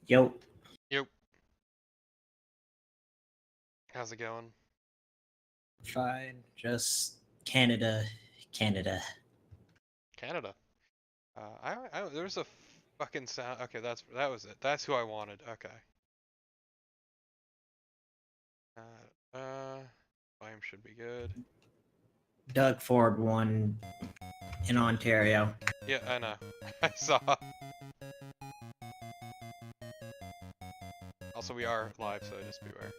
Yo, Yep. How's it going? fine. Just Canada. Canada. There's a fucking sound. Okay, that was it. That's who I wanted. Okay. Volume should be good. Doug Ford won in Ontario. Yeah, I know. I saw. Also, we are live, so just beware.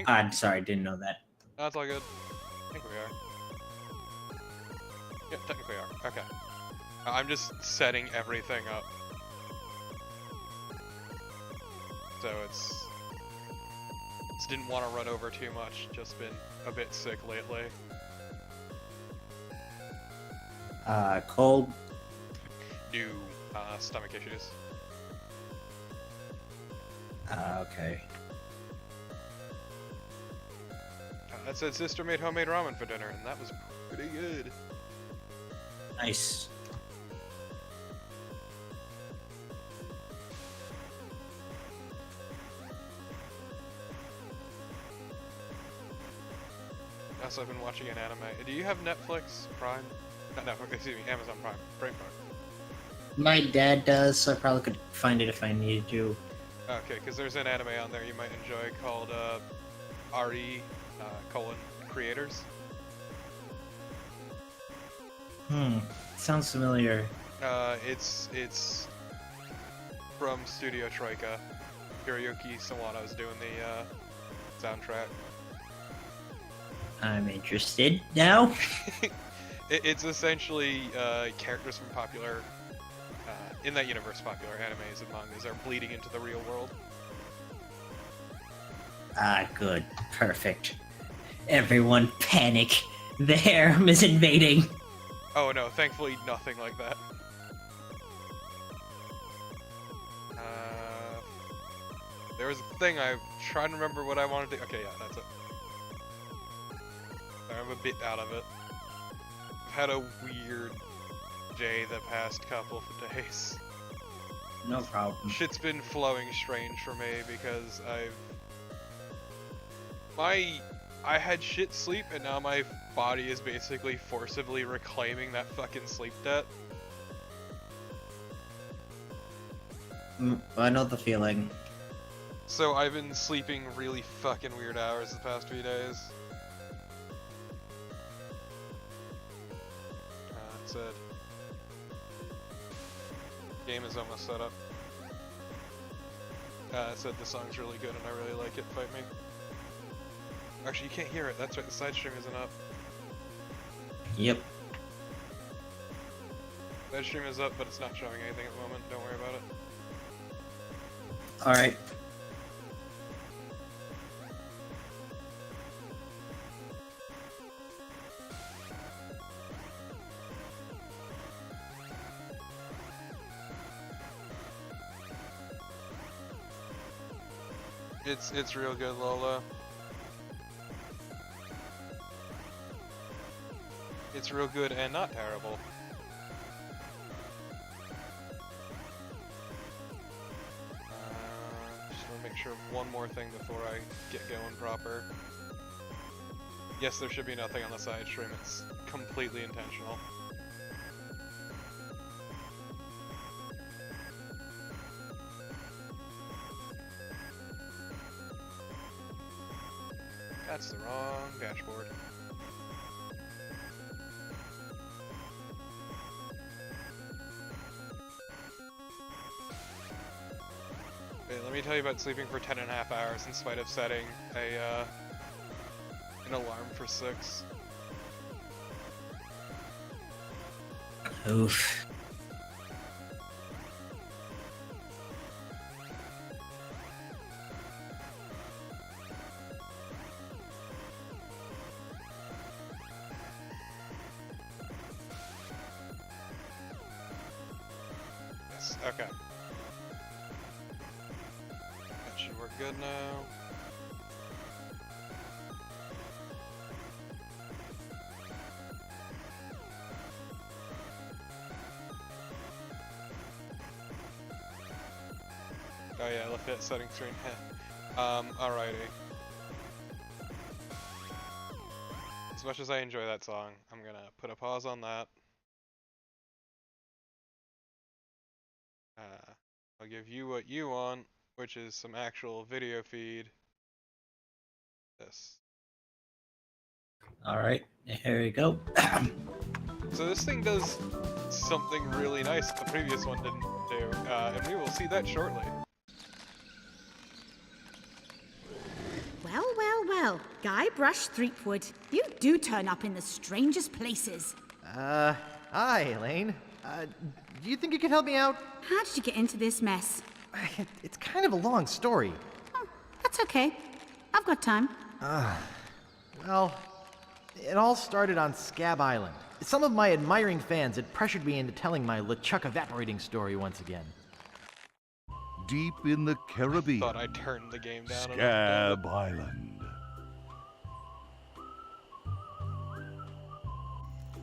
I'm sorry, didn't know that. No, it's all good. I think we are. Yeah, technically are. Okay. I'm just setting everything up. So just didn't want to run over too much. Just been a bit sick lately. Cold. New stomach issues. Okay. That said, sister made homemade ramen for dinner, and that was pretty good. Nice. Also, I've been watching an anime. Do you have Netflix Prime? No, excuse me, Amazon Prime. Prime. My dad does, so I probably could find it if I needed to. Okay, because there's an anime on there you might enjoy called RE Creators. Sounds familiar. It's from Studio Troika. Hiroyuki Sawano's doing the soundtrack. I'm interested now. It's essentially characters from popular, in that universe, popular animes and mangas are bleeding into the real world. Good. Perfect. Everyone panic. The harem is invading. Oh no, thankfully nothing like that. There was a thing I'm trying to remember what I wanted to. Okay, yeah, that's it. I'm a bit out of it. I've had a weird day the past couple of days. No problem. Shit's been flowing strange for me because I had shit sleep and now my body is basically forcibly reclaiming that fucking sleep debt. I know the feeling. So I've been sleeping really fucking weird hours the past few days. That said, game is almost set up. It said the song's really good and I really like it. Fight me. Actually, you can't hear it. That's right. The side stream isn't up. Yep. Side stream is up, but it's not showing anything at the moment. Don't worry about it. Alright. It's real good, Lola. It's real good and not terrible. Just want to make sure of one more thing before I get going proper. Yes, there should be nothing on the side stream. It's completely intentional. That's the wrong dashboard. Okay, let me tell you about sleeping for 10.5 hours in spite of setting an alarm for 6. Oof. Yes, okay. That should work good now. Oh yeah, look at that setting screen. Alrighty. As much as I enjoy that song, I'm gonna put a pause on that. I'll give you what you want, which is some actual video feed. This. Alright, here we go. So this thing does something really nice that the previous one didn't do, and we will see that shortly. Well, well, well. Guybrush Threepwood, you do turn up in the strangest places. Hi, Elaine. Do you think you could help me out? How did you get into this mess? It's kind of a long story. Oh, that's okay. I've got time. Well, it all started on Scab Island. Some of my admiring fans had pressured me into telling my LeChuck evaporating story once again. Deep in the Caribbean, Thought I turned the game down. Scab Island.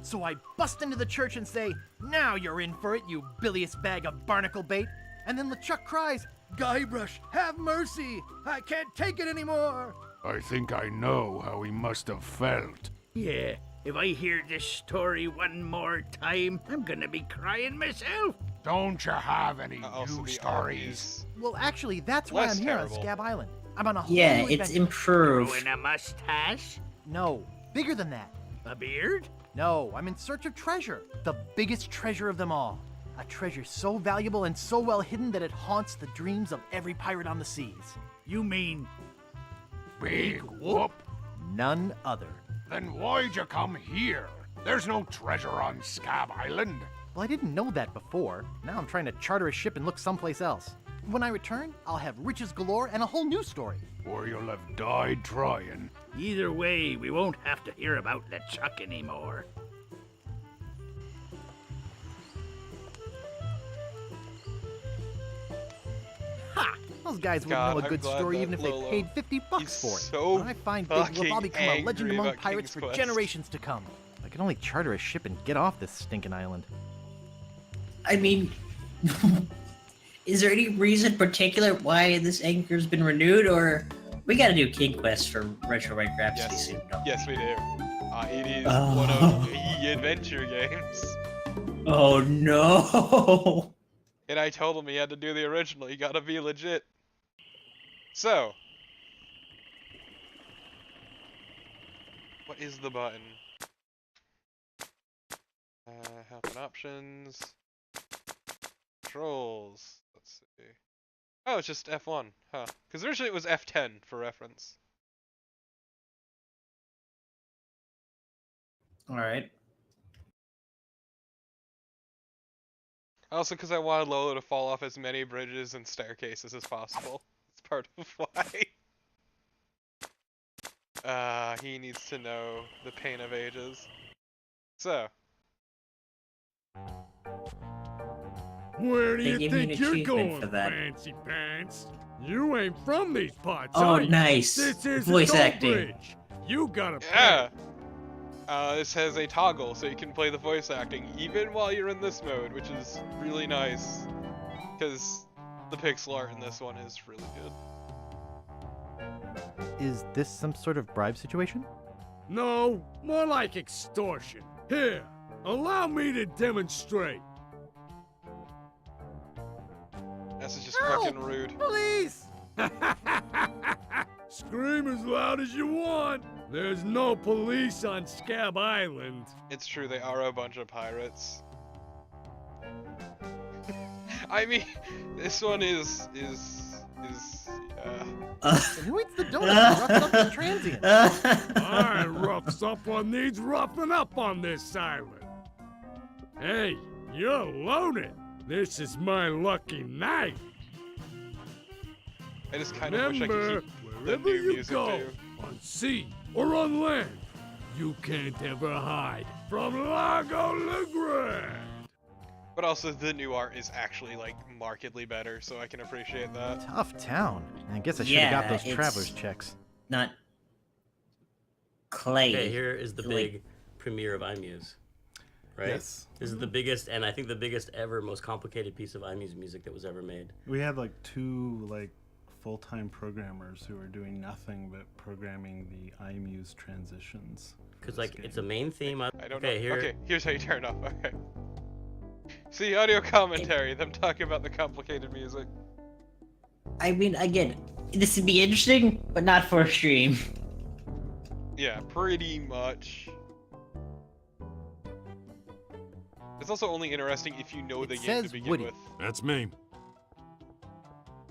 So I bust into the church and say, "Now you're in for it, you bilious bag of barnacle bait." And then LeChuck cries, "Guybrush, have mercy! I can't take it anymore!" I think I know how he must have felt. Yeah, if I hear this story one more time, I'm gonna be crying myself. Don't you have any Also, new the stories? Well, actually, that's why Less I'm here terrible. on Scab Island. I'm on a whole Yeah, new it's adventure. improved. Growing a mustache? No, bigger than that. A beard? No, I'm in search of treasure. The biggest treasure of them all. A treasure so valuable and so well hidden that it haunts the dreams of every pirate on the seas. You mean Big whoop? None other. Then why'd you come here? There's no treasure on Scab Island. Well, I didn't know that before. Now I'm trying to charter a ship and look someplace else. When I return, I'll have riches galore and a whole new story. Or you'll have died trying. either way, we won't have to hear about LeChuck anymore. Ha! Those guys wouldn't God, know a I'm good glad story that even if they Lolo- paid $50 he's for it. so When I find Big Whoop, I'll fucking become a legend angry among about pirates King's for Quest. generations to come. I can only charter a ship and get off this stinking island. I mean, is there any reason particular why this anchor's been renewed, or we gotta do King Quest for Retro Right Rhapsody Yes. soon? Don't we? Yes, we do. It is Oh. one of the adventure games. Oh no! And I told him he had to do the original. You gotta be legit. So, what is the button? Help and options. Controls. Let's see. Oh, it's just F1, huh? Because originally it was F10 for reference. Alright. Also, because I wanted Lolo to fall off as many bridges and staircases as possible. It's part of why. He needs to know the pain of ages. So, Where do They you gave me an think you're achievement going, for that. fancy pants? You ain't from these parts, Oh, are you? nice. This is Voice a toll acting. bridge. You gotta yeah! pay. This has a toggle so you can play the voice acting even while you're in this mode, which is really nice. Because the pixel art in this one is really good. Is this some sort of bribe situation? No, more like extortion. Here, allow me to demonstrate. This is just fucking rude. Police! Scream as loud as you want. There's no police on Scab Island. It's true, they are a bunch of pirates. I mean, this one is And who eats the donuts and roughs up the transient? Alright, rough someone needs roughing up on this island. Hey, you're loaded. This is my lucky night. I just kind of wish I could Remember, keep the wherever new you music go, too. on sea or on land, you can't ever hide from Largo Legrand. But also the new art is actually like markedly better, so I can appreciate that. Tough town. I guess I should have got Yeah, those it's- traveler's checks. Not clay. Okay, here is the Like- big premiere of iMuse. right? Yes. This is the biggest, and I think the biggest ever, most complicated piece of iMuse music that was ever made. We had like 2 full-time programmers who were doing nothing but programming the iMuse transitions. Because it's a main theme. I don't know. Here. Okay, here's how you turn it off. Okay. See, audio commentary, them talking about the complicated music. I mean, again, this would be interesting, but not for a stream. Yeah, pretty much. It's also only interesting if you know the game to says begin Woody. with. That's me.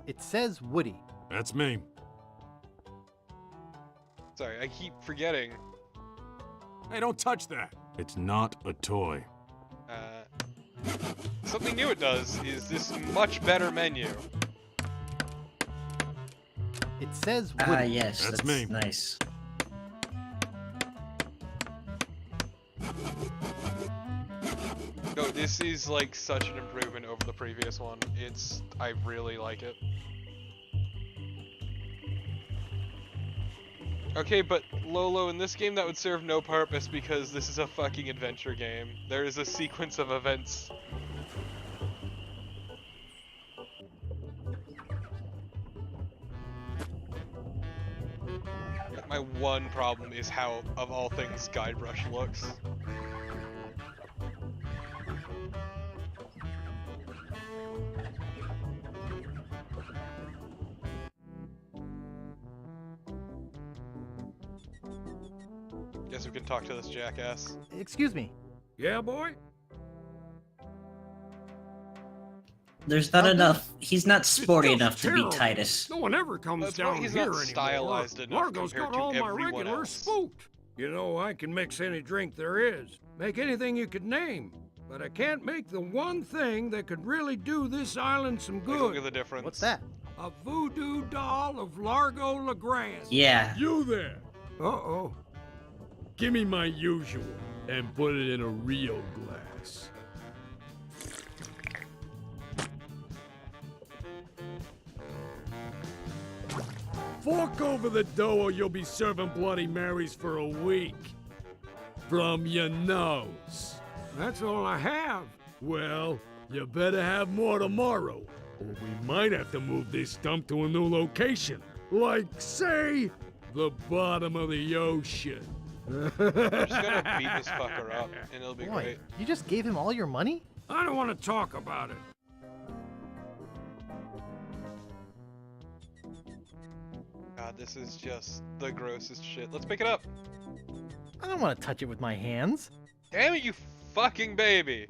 It says Woody. That's me. Sorry, I keep forgetting. Hey, don't touch that. It's not a toy. Something new it does is this much better menu. It says Ah, Woody. yes, That's me. Nice. No, this is like such an improvement over the previous one. I really like it. Okay, but Lolo, in this game that would serve no purpose because this is a fucking adventure game. There is a sequence of events. My one problem is how, of all things, Guybrush looks. Guess we can talk to this jackass. Excuse me. Yeah, boy? There's not Okay. enough. He's not sporty It's enough just to be terrible. Titus. No one ever comes That's why down he's here not anymore. stylized enough Largo's compared got to all my everyone regulars else. spooked. You know, I can mix any drink there is. Make anything you could name. But I can't make the one thing that could really do this island some Like, look at good. the difference. What's that? A voodoo doll of Largo LeGrand. Yeah. You there. Uh-oh. Give me my usual and put it in a real glass. Fork over the dough or you'll be serving Bloody Marys for a week. From your nose. That's all I have. Well, you better have more tomorrow, or we might have to move this dump to a new location. Like, say, the bottom of the ocean. I'm just gonna beat this fucker up, and it'll be Boy, great. you just gave him all your money? I don't want to talk about it. God, this is just the grossest shit. Let's pick it up. I don't want to touch it with my hands. Damn it, you fucking baby.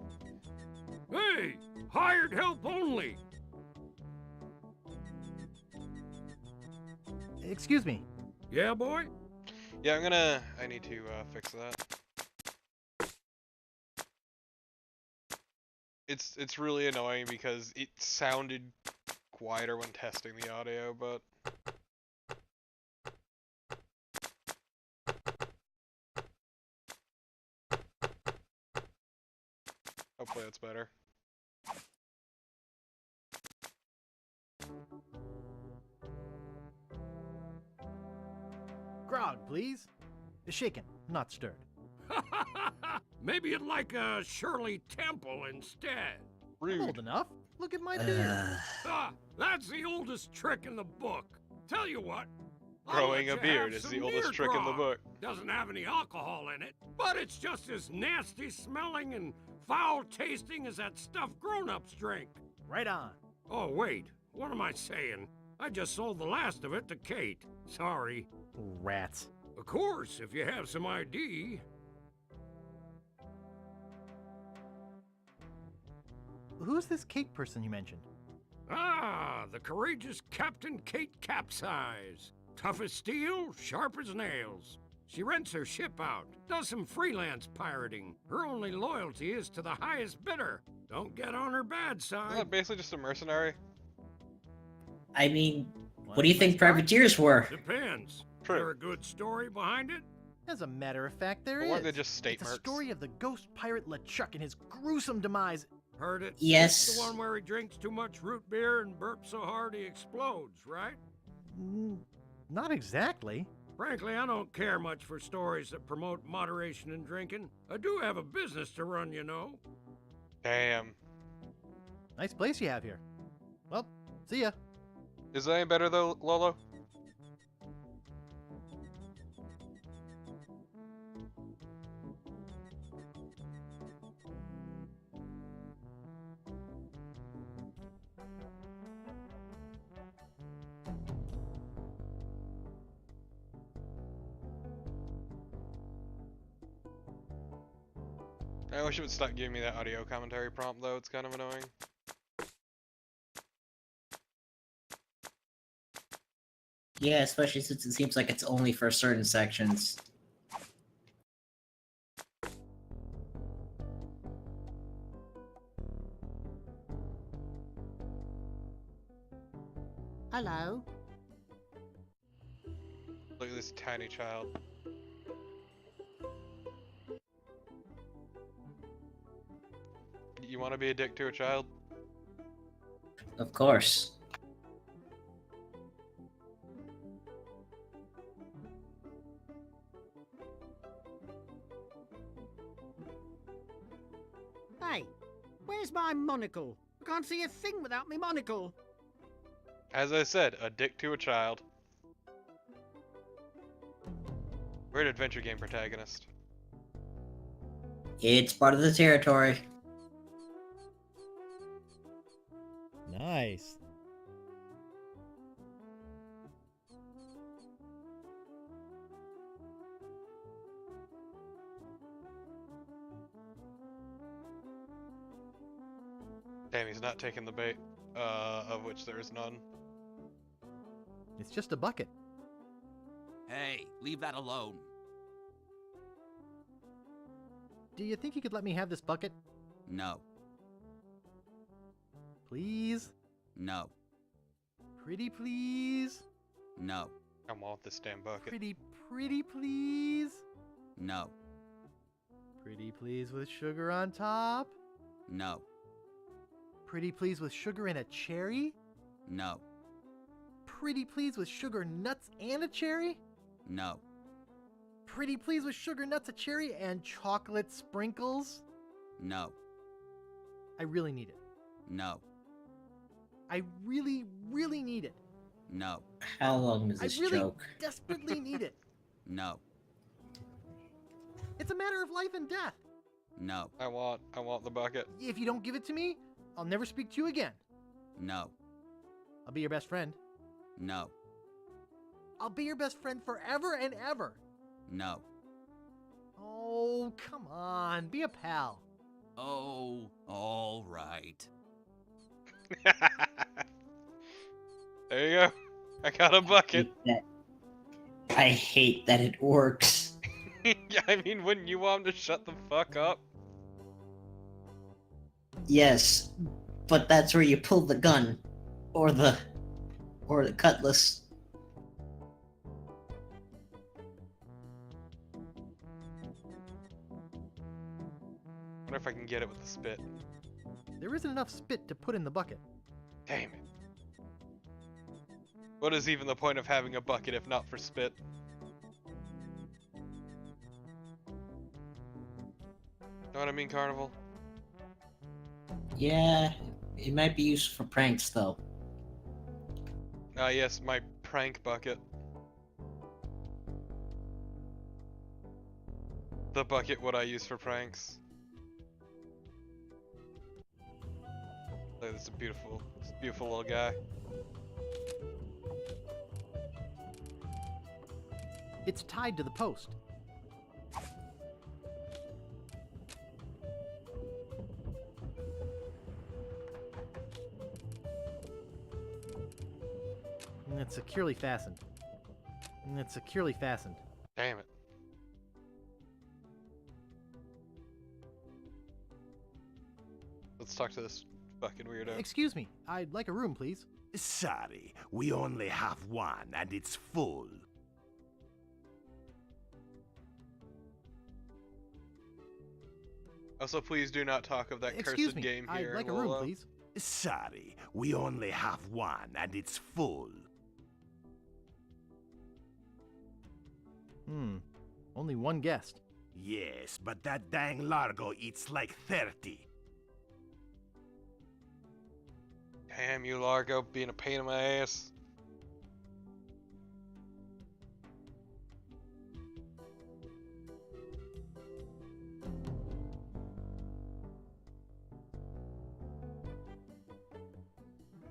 Hey, hired help only. Excuse me. Yeah, boy? Yeah, I need to fix that. It's really annoying because it sounded quieter when testing the audio, but hopefully that's better. Grog, please. Shaken, not stirred. Maybe you'd like a Shirley Temple instead. I'm Rude. old enough. Look at my beard. Ah, that's the oldest trick in the book. Tell you what. I'll Growing let a you beard have is some the oldest near trick in the grog. book. Doesn't have any alcohol in it, but it's just as nasty smelling and foul tasting as that stuff grown-ups drink. Right on. Oh, wait. What am I saying? I just sold the last of it to Kate. Sorry. Rats. Of course, if you have some ID. Who's this Kate person you mentioned? Ah, the courageous Captain Kate Capsize. Tough as steel, sharp as nails. She rents her ship out, does some freelance pirating. Her only loyalty is to the highest bidder. Don't get on her bad Isn't side. that basically just a mercenary? I mean, what do you think privateers were? Depends. True. There a good story behind it? As a matter of fact, there But is. weren't they just state It's a mercs? story of the ghost pirate LeChuck and his gruesome demise. Heard it? Yes. It's the one where he drinks too much root beer and burps so hard he explodes, right? Not exactly. Frankly, I don't care much for stories that promote moderation in drinking. I do have a business to run, you know. Damn. Nice place you have here. Well, see ya. Is that any better though, Lolo? I wish it would stop giving me that audio commentary prompt though, it's kind of annoying. Yeah, especially since it seems like it's only for certain sections. Hello? Look at this tiny child. You want to be a dick to a child? Of course. Hey, where's my monocle? I can't see a thing without my monocle. As I said, a dick to a child. We're an adventure game protagonist. It's part of the territory. Nice. Damn, he's not taking the bait, of which there is none. It's just a bucket. Hey, leave that alone. Do you think you could let me have this bucket? No. Please? No. Pretty please? No. I want this damn bucket. Pretty please? No. Pretty please with sugar on top? No. Pretty please with sugar and a cherry? No. Pretty please with sugar, nuts, and a cherry? No. Pretty please with sugar, nuts, a cherry, and chocolate sprinkles? No. I really need it. No. I really need it. No. How long is I this really joke? desperately need it. No. It's a matter of life and death. No. I want the bucket. If you don't give it to me, I'll never speak to you again. No. I'll be your best friend. No. I'll be your best friend forever and ever. No. Oh, come on. Be a pal. Oh, all right. There you go. I got a bucket. I hate that it works. Yeah, I mean, wouldn't you want him to shut the fuck up? Yes, but that's where you pull the gun. Or the cutlass. Wonder if I can get it with the spit. There isn't enough spit to put in the bucket. Damn it. What is even the point of having a bucket if not for spit? Know what I mean, Carnival? Yeah, it might be used for pranks though. Ah, yes, my prank bucket. The bucket what I use for pranks. Look, it's a beautiful little guy. It's tied to the post. And it's securely fastened. And it's securely fastened. Damn it. Let's talk to this fucking weirdo. Excuse me, I'd like a room, please. Sorry, we only have one and it's full. Also, please do not talk of that Excuse cursed me, game here. I'd like a room, Lola. please. Sorry, we only have one and it's full. Only one guest. Yes, but that dang Largo eats like 30. Damn you, Largo, being a pain in my ass.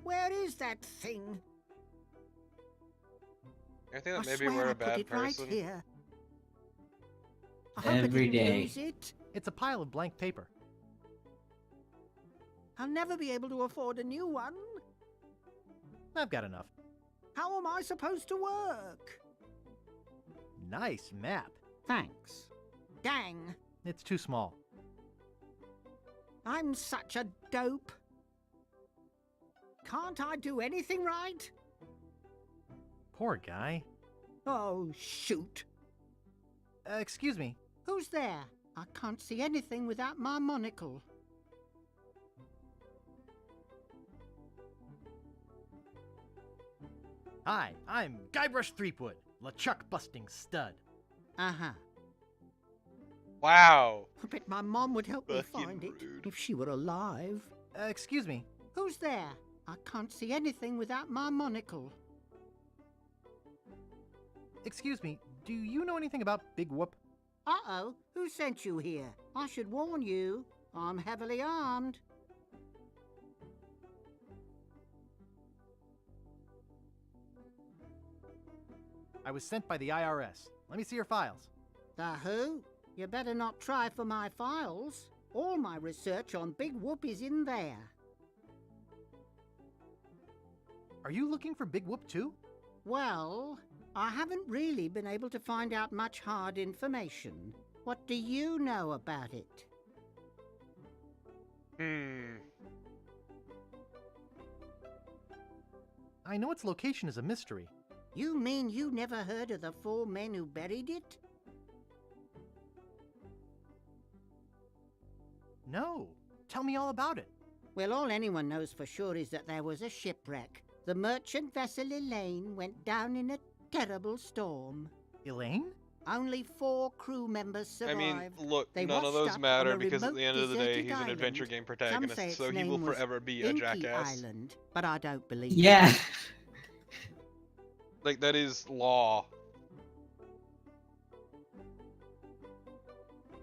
Where is that thing? I think that I maybe swear we're I a put bad it right person. here. I hope Every I didn't day. lose it. It's a pile of blank paper. I'll never be able to afford a new one. I've got enough. How am I supposed to work? Nice map. Thanks. Dang, It's too small. I'm such a dope. Can't I do anything right? Poor guy. Oh, shoot. Excuse me. Who's there? I can't see anything without my monocle. Hi, I'm Guybrush Threepwood, LeChuck busting stud. Uh-huh. Wow. I bet my mom would help me Fucking find it rude. if she were alive. Excuse me. Who's there? I can't see anything without my monocle. Excuse me. Do you know anything about Big Whoop? Uh-oh, who sent you here? I should warn you, I'm heavily armed. I was sent by the IRS. Let me see your files. The who? You better not try for my files. All my research on Big Whoop is in there. Are you looking for Big Whoop too? Well, I haven't really been able to find out much hard information. What do you know about it? I know its location is a mystery. You mean you never heard of the 4 men who buried it? No. Tell me all about it. Well, all anyone knows for sure is that there was a shipwreck. The merchant vessel Elaine went down in a terrible storm. Elaine? Only 4 crew members survived. I mean, look, They none of washed those up on matter a because at remote, the end of the day, deserted he's an island. adventure game Some say protagonist, its so he name will was forever be a Inky jackass. Island, but I don't believe Yeah. it. Like, that is law.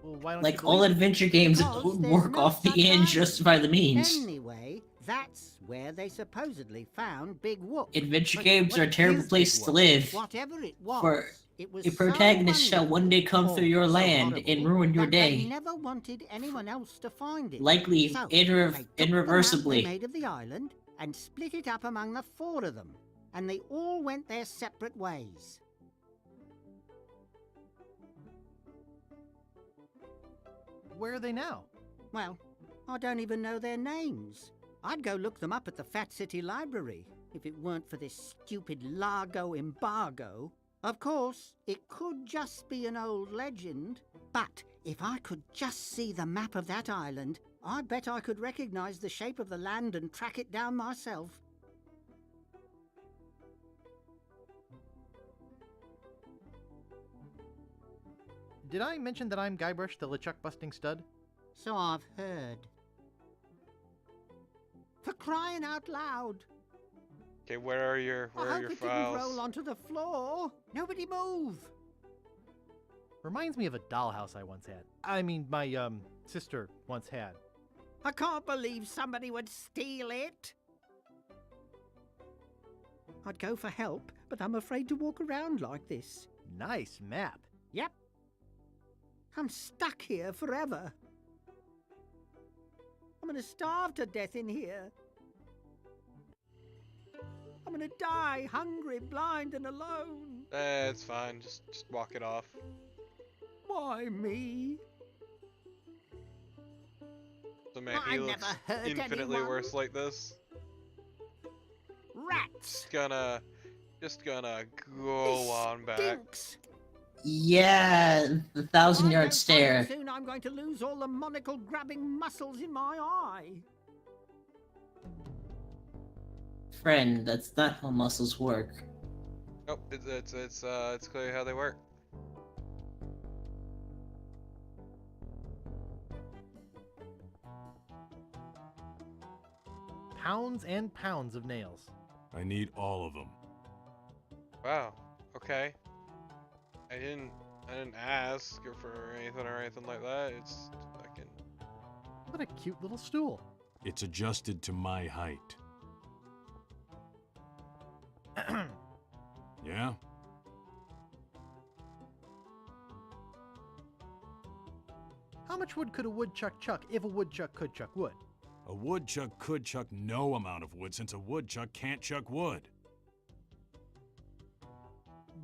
Well, why don't Like you all believe it? adventure games Because don't there's work no off the such end, island. justify the means. Anyway, that's where they supposedly found Big Whoop. Adventure But games what are a terrible is place Big to Whoop? live. Whatever it was, For it was A protagonist so shall one day come through your so land horrible and ruin your that They day, never wanted anyone else to find it. likely So, they took the map they irreversibly. made of the island and split it up among the 4 of them, and they all went their separate ways. Where are they now? Well, I don't even know their names. I'd go look them up at the Fat City Library if it weren't for this stupid Largo embargo. Of course, it could just be an old legend, but if I could just see the map of that island, I bet I could recognize the shape of the land and track it down myself. Did I mention that I'm Guybrush, the LeChuck busting stud? So I've heard. For crying out loud! Okay, where are your I hope it didn't roll files? onto the floor. Nobody move! Reminds me of a dollhouse I once had. I mean, my, sister once had. I can't believe somebody would steal it. I'd go for help, but I'm afraid to walk around like this. Nice map. Yep. I'm stuck here forever. I'm gonna starve to death in here. I'm gonna die hungry, blind, and alone. It's fine, just walk it off. Why me? So man, he I looks never hurt infinitely anyone. worse like this. Rats! Just gonna go This on back. stinks. Yeah, the If 1,000 I yard don't find stare. it soon, I'm going to lose all the monocle-grabbing muscles in my eye. Friend, that's not how muscles work. Nope, it's clear how they work. pounds and pounds of nails. I need all of them. Wow. Okay. I didn't ask for anything like that. It's fucking. What a cute little stool. It's adjusted to my height. Yeah? How much wood could a woodchuck chuck if a woodchuck could chuck wood? A woodchuck could chuck no amount of wood since a woodchuck can't chuck wood.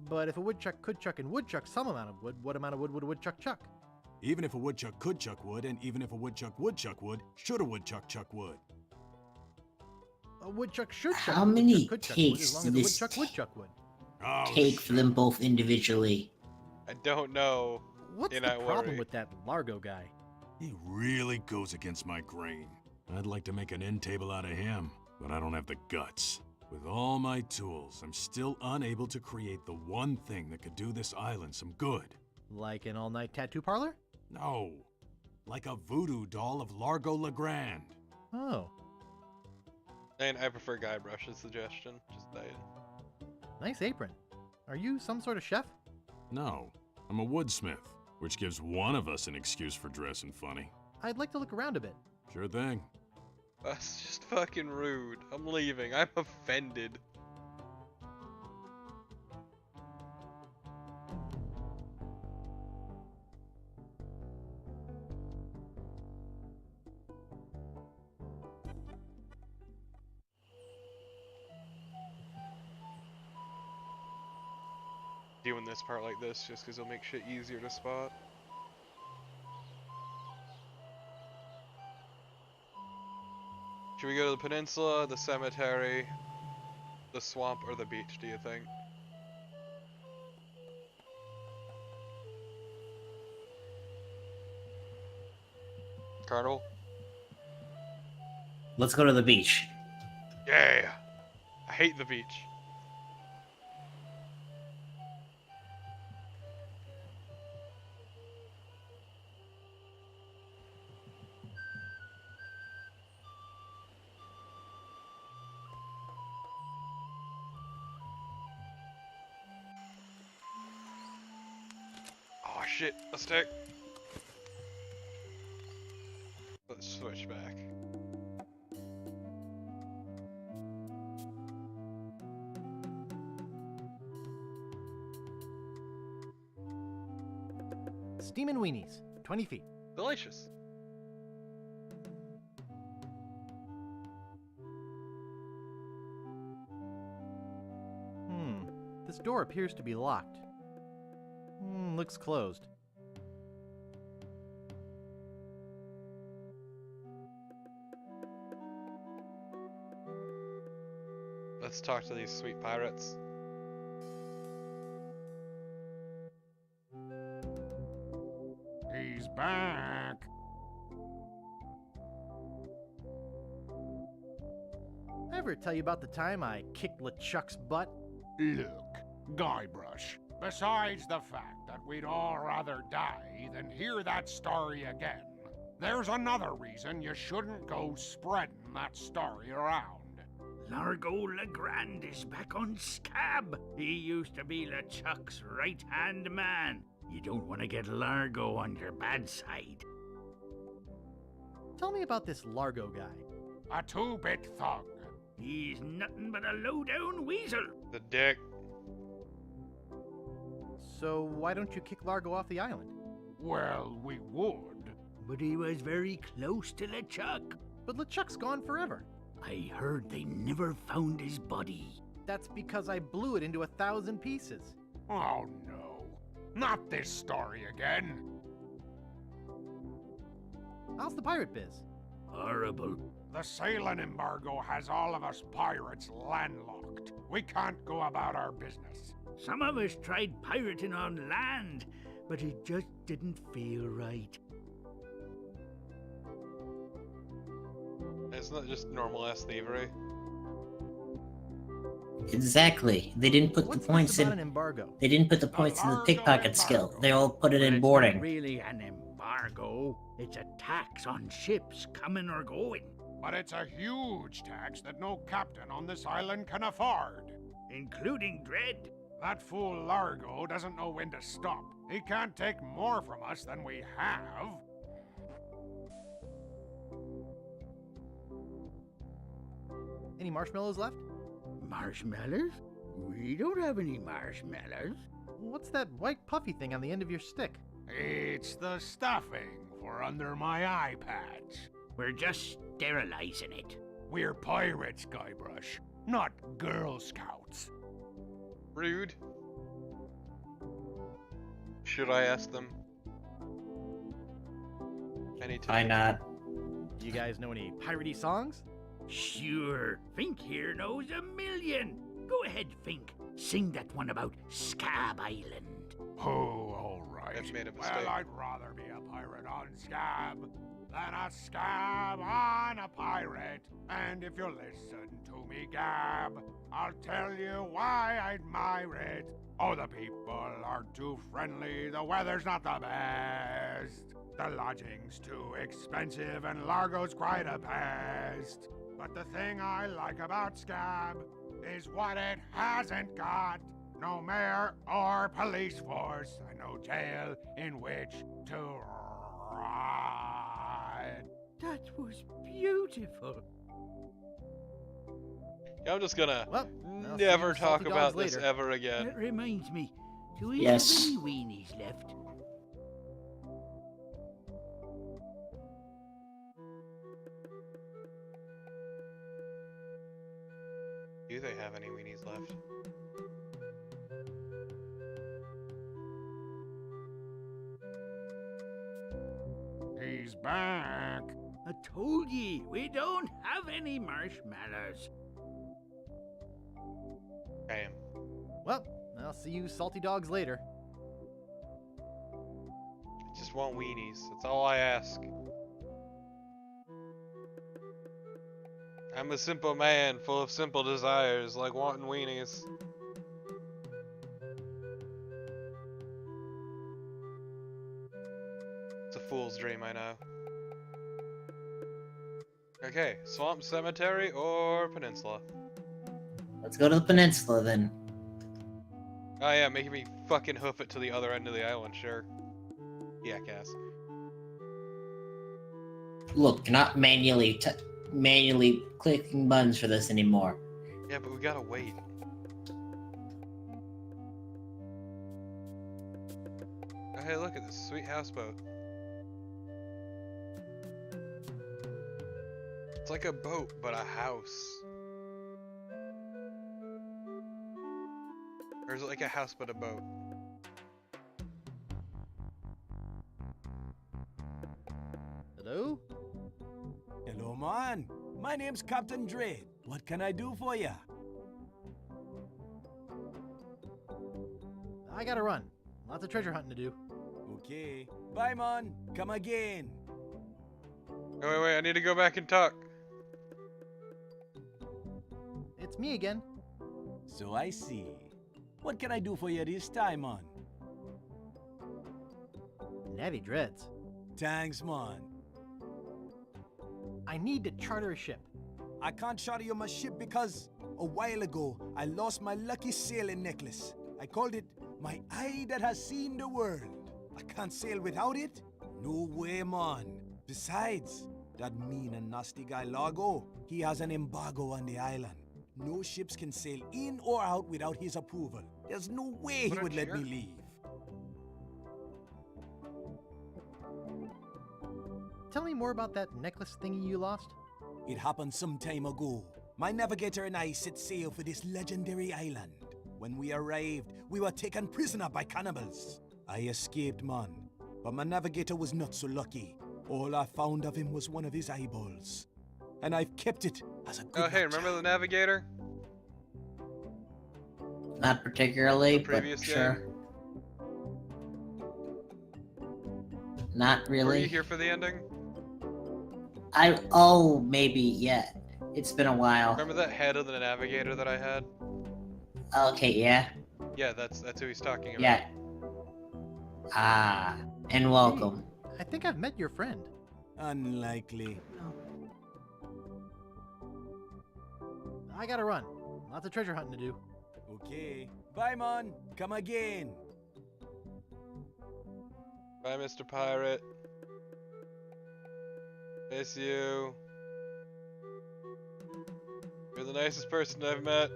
But if a woodchuck could chuck and would chuck some amount of wood, what amount of wood would a woodchuck chuck? Even if a woodchuck could chuck wood, and even if a woodchuck would chuck wood, should a woodchuck chuck wood? A woodchuck should chuck. How wood, a many woodchuck could chuck wood, as takes long did as a this woodchuck would chuck wood. Oh, take for them both individually? I don't know. What's And the I problem worry. with that Largo guy? He really goes against my grain. I'd like to make an end table out of him, but I don't have the guts. With all my tools, I'm still unable to create the one thing that could do this island some good. Like an all-night tattoo parlor? No, like a voodoo doll of Largo Legrand. Oh, And I prefer Guybrush's suggestion. Just saying. nice apron. Are you some sort of chef? No, I'm a woodsmith, which gives one of us an excuse for dressing funny. I'd like to look around a bit. Sure thing. That's just fucking rude. I'm leaving. I'm offended. Doing this part like this just because it'll make shit easier to spot. Should we go to the peninsula, the cemetery, the swamp, or the beach, do you think? Carnival? Let's go to the beach. Yeah! I hate the beach. Oh shit, a stick. Let's switch back. Steamin' weenies, 20 feet. Delicious. This door appears to be locked. Looks closed. Let's talk to these sweet pirates. He's back. Ever tell you about the time I kicked LeChuck's butt? Look, Guybrush, besides the fact that we'd all rather die than hear that story again, there's another reason you shouldn't go spreading that story around. Largo Legrand is back on Scab. He used to be LeChuck's right-hand man. You don't want to get Largo on your bad side. Tell me about this Largo guy. A two-bit thug. He's nothing but a low-down weasel. The dick. So why don't you kick Largo off the island? Well, we would. But he was very close to LeChuck. But LeChuck's gone forever. I heard they never found his body. That's because I blew it into 1,000 pieces. Oh no, not this story again. How's the pirate biz? Horrible. The sailing embargo has all of us pirates landlocked. We can't go about our business. Some of us tried pirating on land, but it just didn't feel right. Isn't that just normal ass thievery? Exactly. They didn't put What's the points this about in. an embargo? They didn't put the points in the Largo pickpocket skill. embargo. They all put it But in it's boarding. not really an embargo. It's a tax on ships coming or going. but it's a huge tax that no captain on this island can afford. Including Dread? That fool Largo doesn't know when to stop. He can't take more from us than we have. Any marshmallows left? Marshmallows? We don't have any marshmallows. What's that white puffy thing on the end of your stick? It's the stuffing for under my eye patch. We're just sterilizing it. We're pirates, Guybrush, not Girl Scouts. Rude. Should I ask them? Why not? Do you guys know any piratey songs? Sure, Fink here knows a million. Go ahead, Fink. Sing that one about Scab Island. Oh, all right. I've made a mistake. Well, I'd rather be a pirate on Scab than a scab on a pirate. And if you listen to me gab, I'll tell you why I admire it. Oh, the people aren't too friendly, the weather's not the best. The lodging's too expensive and Largo's quite a pest. But the thing I like about Scab is what it hasn't got. No mayor or police force, and no jail in which to ride. That was beautiful. Yeah, I'm just gonna Well, I'll see never you talk salty about dogs this later. ever again. That reminds me. Do we Yes. have any weenies left? Do they have any weenies left? He's back. I told ye, we don't have any marshmallows. I am. Well, I'll see you salty dogs later. I just want weenies. That's all I ask. I'm a simple man, full of simple desires, like wanting weenies. It's a fool's dream, I know. Okay, Swamp Cemetery or Peninsula? Let's go to the peninsula then. Oh yeah, making me fucking hoof it to the other end of the island, sure. Yeah, Cass. Look, not manually clicking buttons for this anymore. Yeah, but we gotta wait. Oh, hey, look at this sweet houseboat. It's like a boat, but a house. Or is it like a house but a boat? Hello? Hello, man. My name's Captain Dread. What can I do for ya? I gotta run. Lots of treasure hunting to do. Okay. Bye, man. Come again. Oh, wait, I need to go back and talk. It's me again. So I see. What can I do for you this time, man? Natty dreads. Thanks, man. I need to charter a ship. I can't charter you my ship because a while ago I lost my lucky sailing necklace. I called it my eye that has seen the world. I can't sail without it? No way, man. Besides, that mean and nasty guy Largo, he has an embargo on the island. No ships can sail in or out without his approval. There's no way he would let me leave. Tell me more about that necklace thingy you lost. It happened some time ago. My navigator and I set sail for this legendary island. When we arrived, we were taken prisoner by cannibals. I escaped, man, but my navigator was not so lucky. All I found of him was one of his eyeballs. And I've kept it as a good Oh, hey, remember the Navigator? Not particularly, The but previous sure. Not Were really. you here for the ending? Maybe, yeah. It's been a while. Remember that head of the Navigator that I had? Okay, yeah. Yeah, that's who he's talking about. Yeah. Ah, and welcome. I think I've met your friend. Unlikely. I gotta run. Lots of treasure hunting to do. Okay. Bye, man. Come again. Bye, Mr. Pirate. Miss you. You're the nicest person I've met.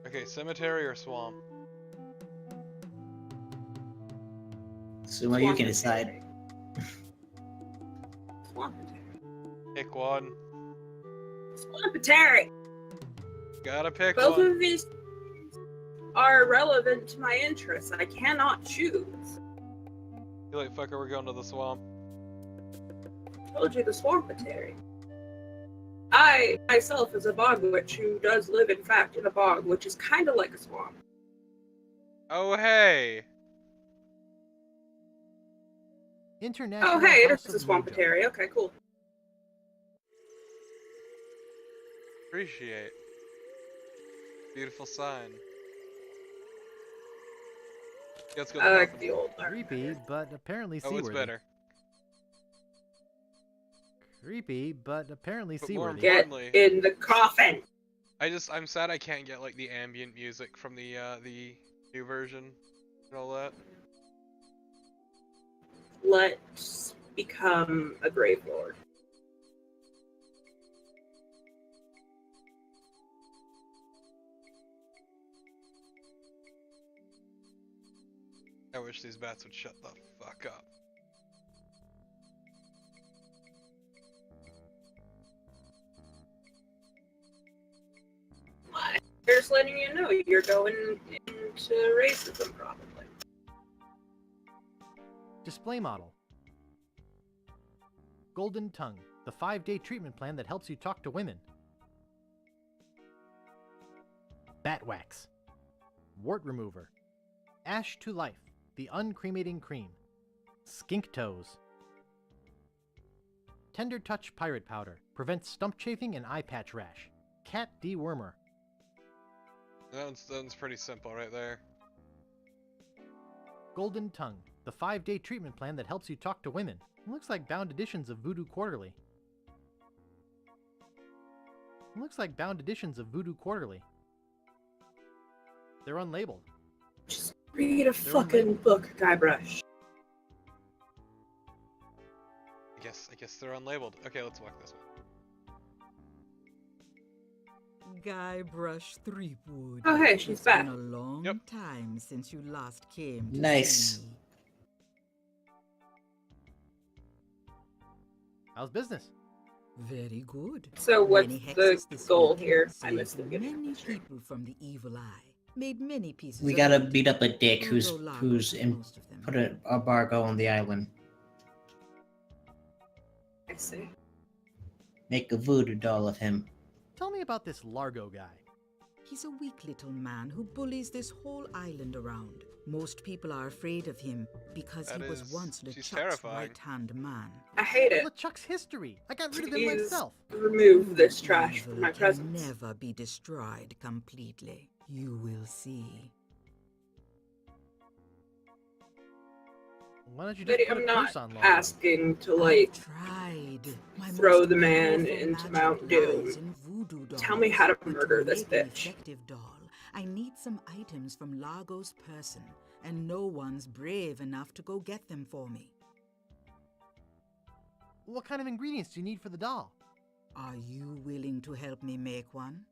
Okay, cemetery or swamp? So you can decide. Pick one. Swampatary. Gotta pick Both one. of these are relevant to my interests. I cannot choose. Too late, fucker, we're going to the swamp. Told you the Swampatary. I myself is a Bog Witch who does live, in fact, in a bog, which is kind of like a swamp. Oh, hey! International. Oh, hey, it House is a of Mojo. Swampatary. Okay, cool. Appreciate. Beautiful sign. Yeah, let's go to I the like coffin. the old Creepy, but apparently Oh, seaworthy. it's better. Creepy, but apparently But more seaworthy. Get importantly, in the coffin. I'm sad I can't get like the ambient music from the new version and all that. Let's become a Grave Lord. I wish these bats would shut the fuck up. Just letting you know you're going into racism, probably. Display model. Golden Tongue, the 5-day treatment plan that helps you talk to women. Bat Wax. Wart Remover. Ash to Life, the uncremating cream. Skink Toes. Tender Touch Pirate Powder, prevents stump chafing and eye patch rash. Cat Dewormer. That one's pretty simple right there. Golden Tongue, the 5-day treatment plan that helps you talk to women. It looks like bound editions of Voodoo Quarterly. They're unlabeled. Just read a fucking book, Guybrush. I guess they're unlabeled. Okay, let's walk this way. Guybrush Threepwood. Oh, hey, she's It's back. been a long time since you last came to Nice. see me. How's business? Very good. So what's Many the hexes this goal week, here? I saved missed the beginning. many people from the evil eye. Made many pieces. We of gotta loot, beat up a dick who's although Largo who's took in, most of them. put an embargo on the island. I see. Make a voodoo doll of him. Tell me about this Largo guy. He's a weak little man who bullies this whole island around. Most people are afraid of him because he was once she's LeChuck's terrifying. right-hand man. I hate it. LeChuck's history. I got rid of him Please myself. remove this trash Evil from my can presence. never be destroyed completely. You will see. Why don't you just But put I'm a not curse on Largo? asking to, like, Tried. My throw most the man powerful into magic Mount lies Doom. in voodoo dolls. Tell me how to But murder this make an bitch. effective doll, I need some items from Largo's person, and no one's brave enough to go get them for me. What kind of ingredients do you need for the doll? Are you willing to help me make one?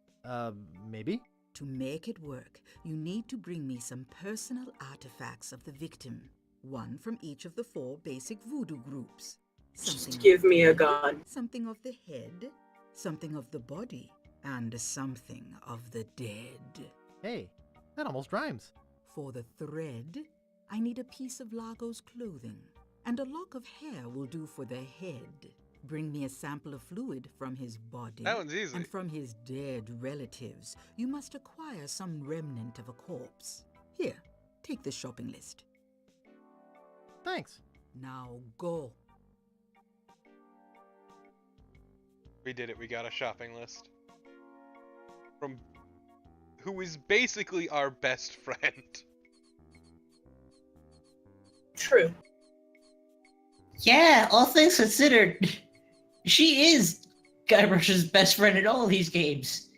Maybe? To make it work, you need to bring me some personal artifacts of the victim. One from each of the 4 basic voodoo groups. Just give me a gun. Something of the head, something of the body, and something of the dead. Hey, that almost rhymes. For the thread, I need a piece of Largo's clothing, and a lock of hair will do for the head. Bring me a sample of fluid from his body. That one's easy. And from his dead relatives, you must acquire some remnant of a corpse. Here, take the shopping list. Thanks. Now go. We did it. We got a shopping list. From who is basically our best friend. True. Yeah, all things considered, she is Guybrush's best friend in all these games.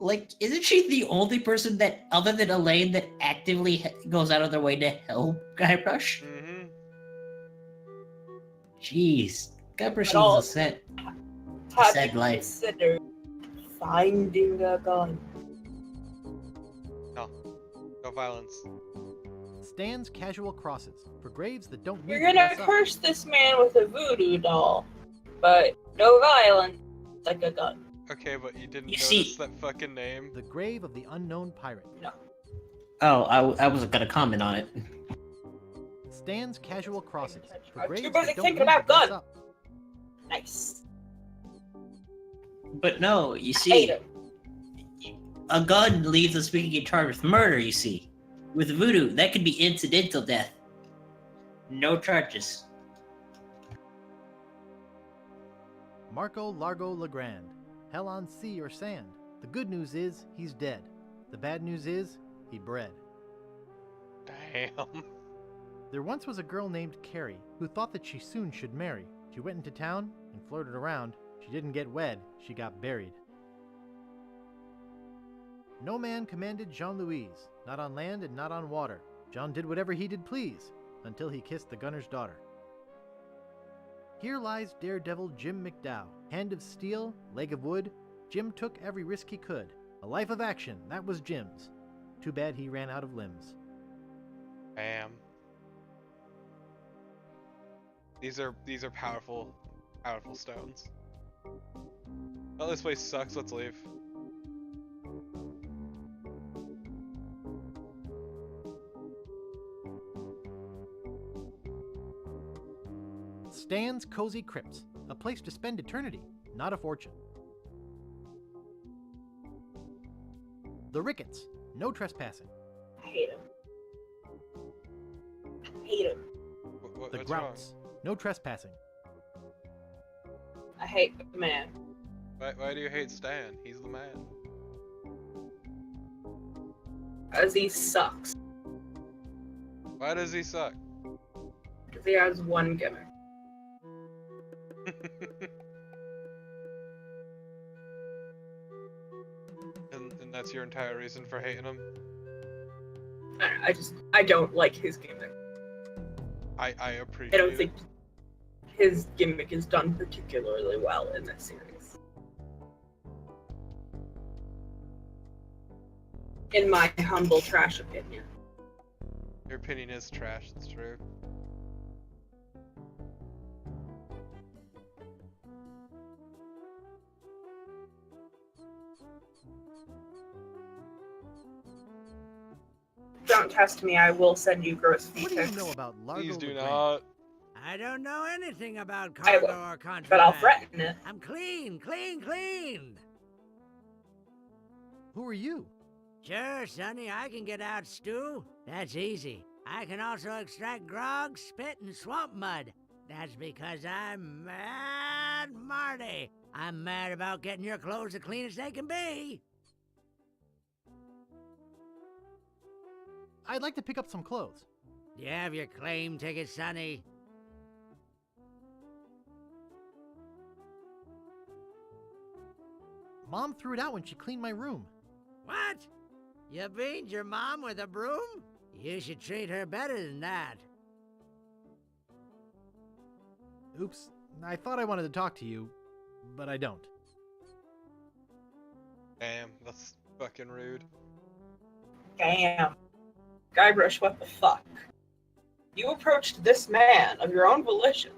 Like, isn't she the only person that, other than Elaine, that actively goes out of their way to help Guybrush? Mm-hmm. Jeez, Guybrush But lives a sad life. Consider finding a gun. No. No violence. Stands casual crosses for graves that don't need You're to gonna dress up. curse this man with a voodoo doll, but no violence, like a gun. Okay, but you didn't You notice see- that fucking name? The grave of the unknown pirate. No. Oh, I wasn't gonna comment on it. Stands casual crosses for I'm graves too that busy don't thinking need to about dress gun. up. Nice. But no, you I hate see, him. a gun leaves us being in charge with murder, you see. With voodoo, that could be incidental death. No charges. Marco Largo Legrand. Hell on sea or sand. The good news is he's dead. The bad news is he bred. Damn. There once was a girl named Carrie who thought that she soon should marry. She went into town and flirted around. She didn't get wed, she got buried. No man commanded Jean-Louise, not on land and not on water. John did whatever he did please, until he kissed the gunner's daughter. Here lies daredevil Jim McDowell, hand of steel, leg of wood. Jim took every risk he could. A life of action, that was Jim's. Too bad he ran out of limbs. Bam. These are powerful stones. Oh, this place sucks. Let's leave. Stan's Cozy Crypts, a place to spend eternity, not a fortune. The Ricketts, no trespassing. I hate him. I hate him. The What's wrong? Grouts, no trespassing. I hate the man. Why do you hate Stan? He's the man. Because he sucks. Why does he suck? Because he has one gimmick. And that's your entire reason for hating him? I don't like his gimmick. I appreciate I don't it. think his gimmick is done particularly well in this series. In my humble trash opinion. Your opinion is trash, it's true. Don't test me, I will send you gross What do pics. you know about Largo Please do Legrand? not. I don't know anything about I cargo will, or contraband. but I'll threaten it. I'm clean, clean, clean. Who are you? Sure, Sonny, I can get out stew. That's easy. I can also extract grog, spit, and swamp mud. That's because I'm Mad Marty. I'm mad about getting your clothes the cleanest they can be. I'd like to pick up some clothes. You have your claim ticket, Sonny. Mom threw it out when she cleaned my room. What? You beat your mom with a broom? You should treat her better than that. Oops, I thought I wanted to talk to you, but I don't. Damn, that's fucking rude. Damn. Guybrush, what the fuck? You approached this man of your own volition.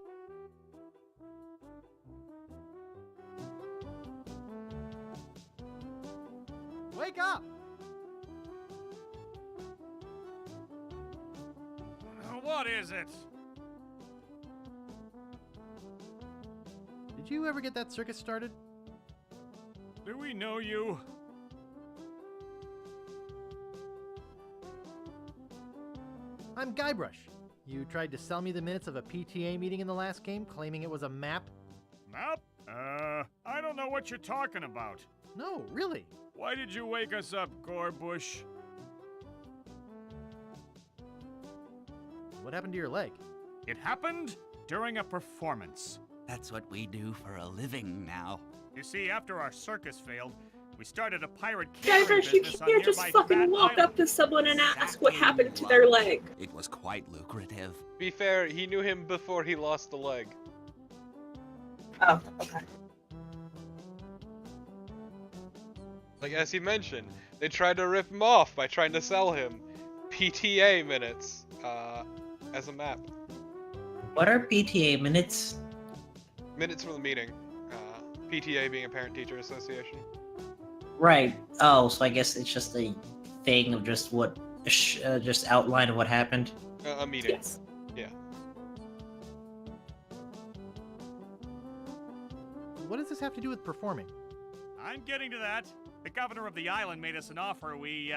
Wake up! What is it? Did you ever get that circus started? Do we know you? I'm Guybrush. You tried to sell me the minutes of a PTA meeting in the last game, claiming it was a map? Map? I don't know what you're talking about. No, really. Why did you wake us up, Guybrush? What happened to your leg? It happened during a performance. That's what we do for a living now. You see, after our circus failed, we started a pirate catering Guybrush, you business on can't just nearby fucking Fat walk Island. up to someone and ask what happened to their leg. It was quite lucrative. Be fair, he knew him before he lost the leg. Oh, okay. Like, as he mentioned, they tried to rip him off by trying to sell him PTA minutes as a map. What are PTA minutes? Minutes from the meeting. PTA being a parent-teacher association. Right. Oh, so I guess it's just a thing of just what, just outline of what happened. A meeting. Yes. Yeah. What does this have to do with performing? I'm getting to that. The governor of the island made us an offer we,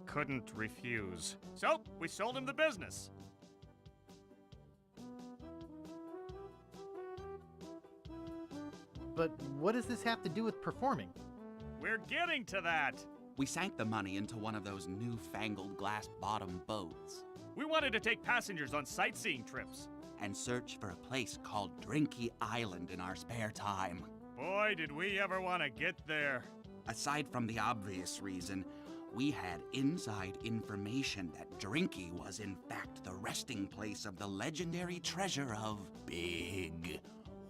couldn't refuse. So, we sold him the business. But what does this have to do with performing? We're getting to that. We sank the money into one of those newfangled glass-bottom boats. We wanted to take passengers on sightseeing trips. And search for a place called Drinky Island in our spare time. Boy, did we ever want to get there. Aside from the obvious reason, we had inside information that Drinky was in fact the resting place of the legendary treasure of Big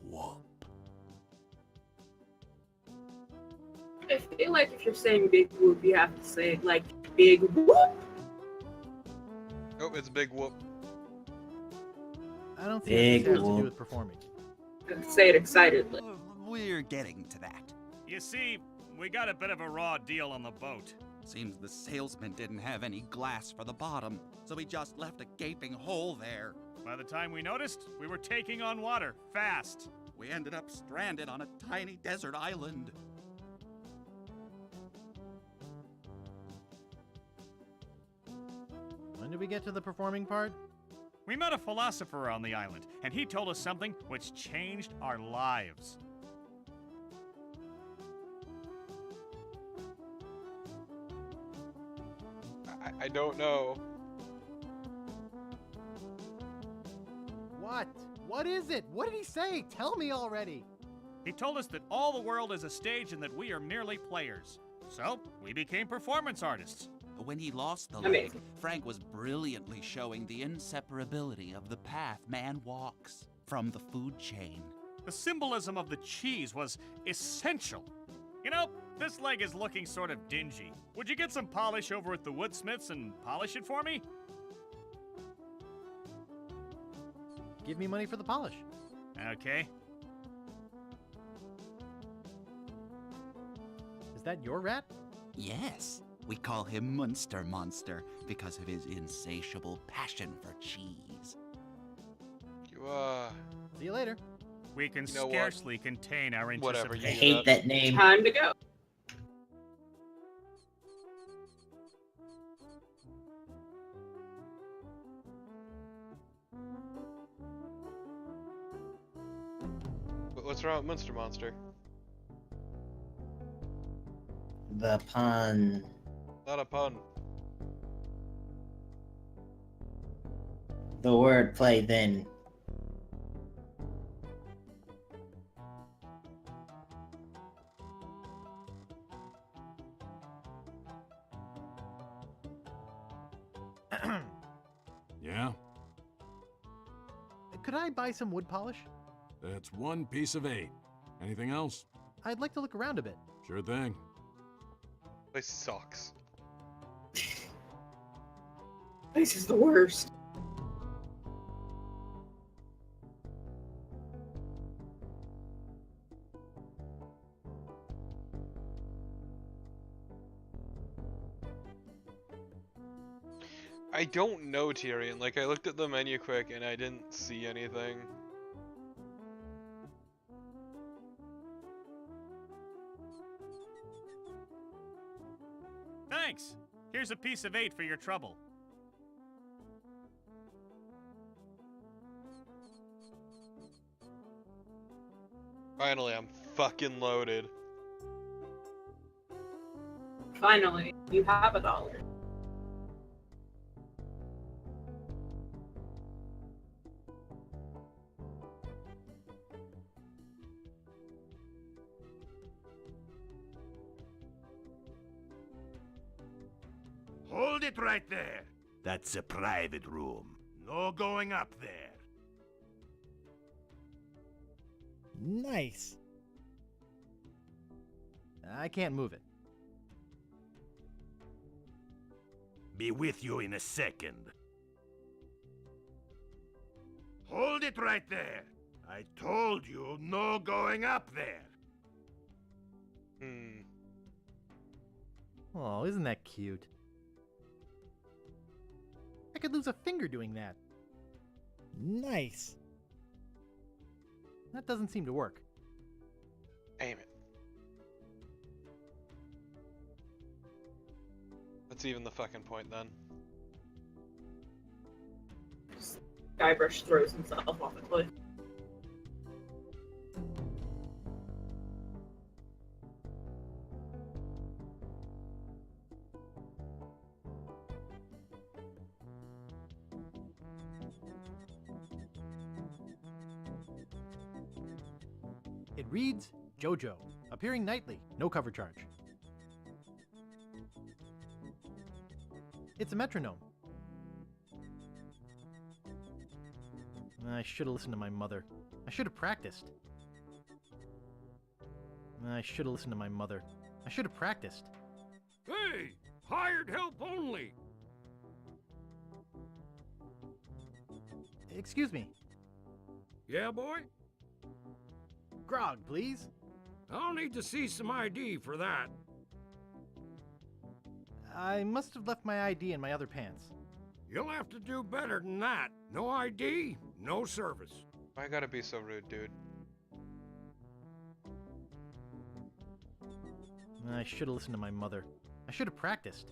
Whoop. I feel like if you're saying big whoop, you have to say, like, big whoop. Oh, it's Big Whoop. I don't Big think this has to whoop. do with performing. Say it excitedly. We're getting to that. You see, we got a bit of a raw deal on the boat. Seems the salesman didn't have any glass for the bottom, so he just left a gaping hole there. By the time we noticed, we were taking on water, fast. We ended up stranded on a tiny desert island. When did we get to the performing part? We met a philosopher on the island, and he told us something which changed our lives. I don't know. What? What is it? What did he say? Tell me already. He told us that all the world is a stage and that we are merely players. So, we became performance artists. When he lost the leg, Amazing. Frank was brilliantly showing the inseparability of the path man walks from the food chain. The symbolism of the cheese was essential. You know, this leg is looking sort of dingy. Would you get some polish over at the woodsmiths and polish it for me? Give me money for the polish. Okay. Is that your rat? Yes, we call him Munster Monster because of his insatiable passion for cheese. You, See you later. We can You know what? scarcely contain our Whatever, you I anticipation. hate that name. Time to go. What's wrong with Monster Monster? The pun. Not a pun. The wordplay then. Yeah? Could I buy some wood polish? That's 1 piece of 8. Anything else? I'd like to look around a bit. Sure thing. This sucks. This is the worst. I don't know, Tyrion. Like, I looked at the menu quick and I didn't see anything. Thanks. Here's a piece of 8 for your trouble. Finally, I'm fucking loaded. Finally, you have $1. it right there! That's a private room. No going up there. Nice. I can't move it. Be with you in a second. Hold it right there. I told you no going up there. Oh, isn't that cute? I could lose a finger doing that. Nice. That doesn't seem to work. Aim it. That's even the fucking point then. Guybrush throws himself off a cliff. It reads JoJo, appearing nightly, no cover charge. It's a metronome. I should have listened to my mother. I should have practiced. I should have listened to my mother. I should have practiced. Hey! Hired help only! Excuse me. Yeah, boy? Grog, please. I'll need to see some ID for that. I must have left my ID in my other pants. You'll have to do better than that. No ID, no service. Why gotta be so rude, dude? I should have listened to my mother. I should have practiced.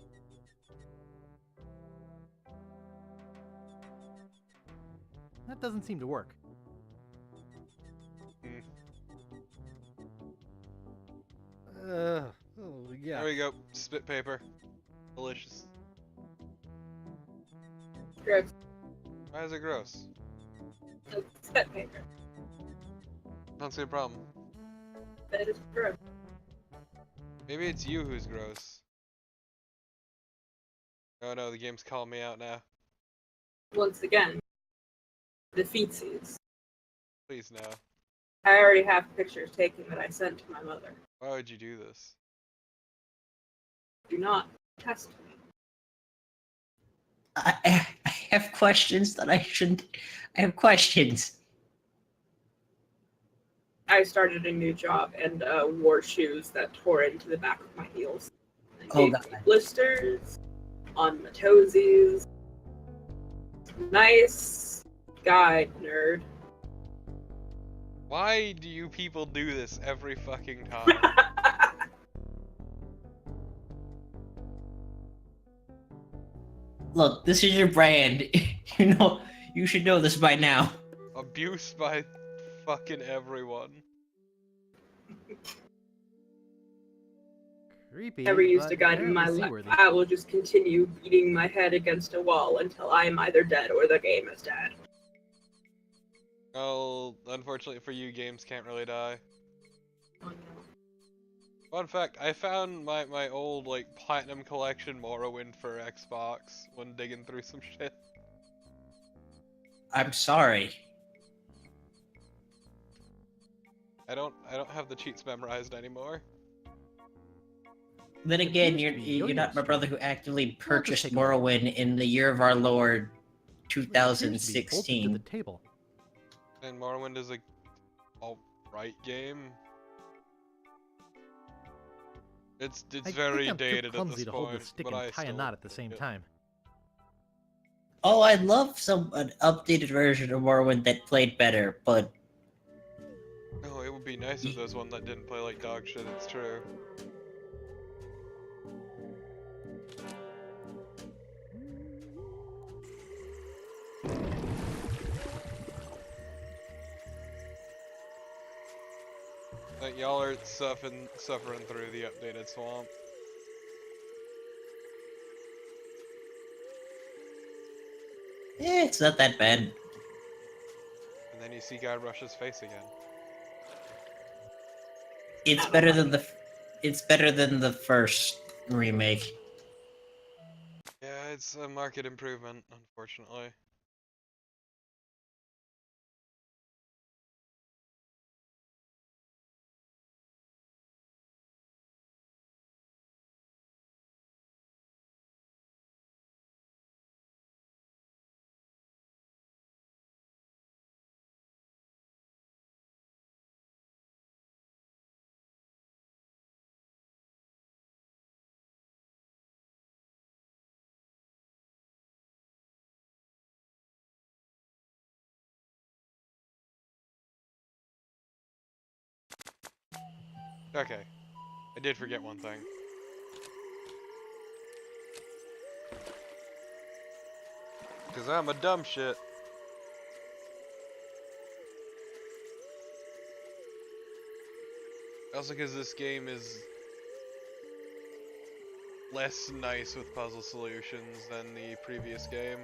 That doesn't seem to work. Oh, yeah. There we go. Spit paper. Delicious. Gross. Why is it gross? It's spit paper. Don't see a problem. That is gross. Maybe it's you who's gross. Oh no, the game's calling me out now. Once again, the feetsies. Please no. I already have pictures taken that I sent to my mother. Why would you do this? Do not test me. I have questions that I shouldn't. I have questions. I started a new job and wore shoes that tore into the back of my heels. And Oh, gave God. me blisters on my toesies. Nice guy, nerd. Why do you people do this every fucking time? Look, this is your brand. You should know this by now. Abuse by fucking everyone. Creepy. Never used but a gun in my apparently life. seaworthy. I will just continue beating my head against a wall until I am either dead or the game is dead. Well, unfortunately for you, games can't really die. Fun fact, I found my old, like, Platinum Collection Morrowind for Xbox when digging through some shit. I'm sorry. I don't have the cheats memorized anymore. Then again, appears to be you're not my Yo-Yo's brother who actively purchased take a Morrowind in the year of our Lord, It appears to be bolted to 2016. the table. And Morrowind is a alright game. It's I very think I'm dated too at clumsy this to hold the point, stick but and I tie a still knot at the same it. time. Oh, I'd love an updated version of Morrowind that played better, but Oh, it would be nice if there's one that didn't play like dog shit, it's true. Like, y'all are suffering through the updated swamp. it's not that bad. And then you see Guybrush's face again. It's better than the first remake. Yeah, It's a market improvement, unfortunately. Okay. I did forget one thing. Because I'm a dumb shit. Also because this game is less nice with puzzle solutions than the previous game.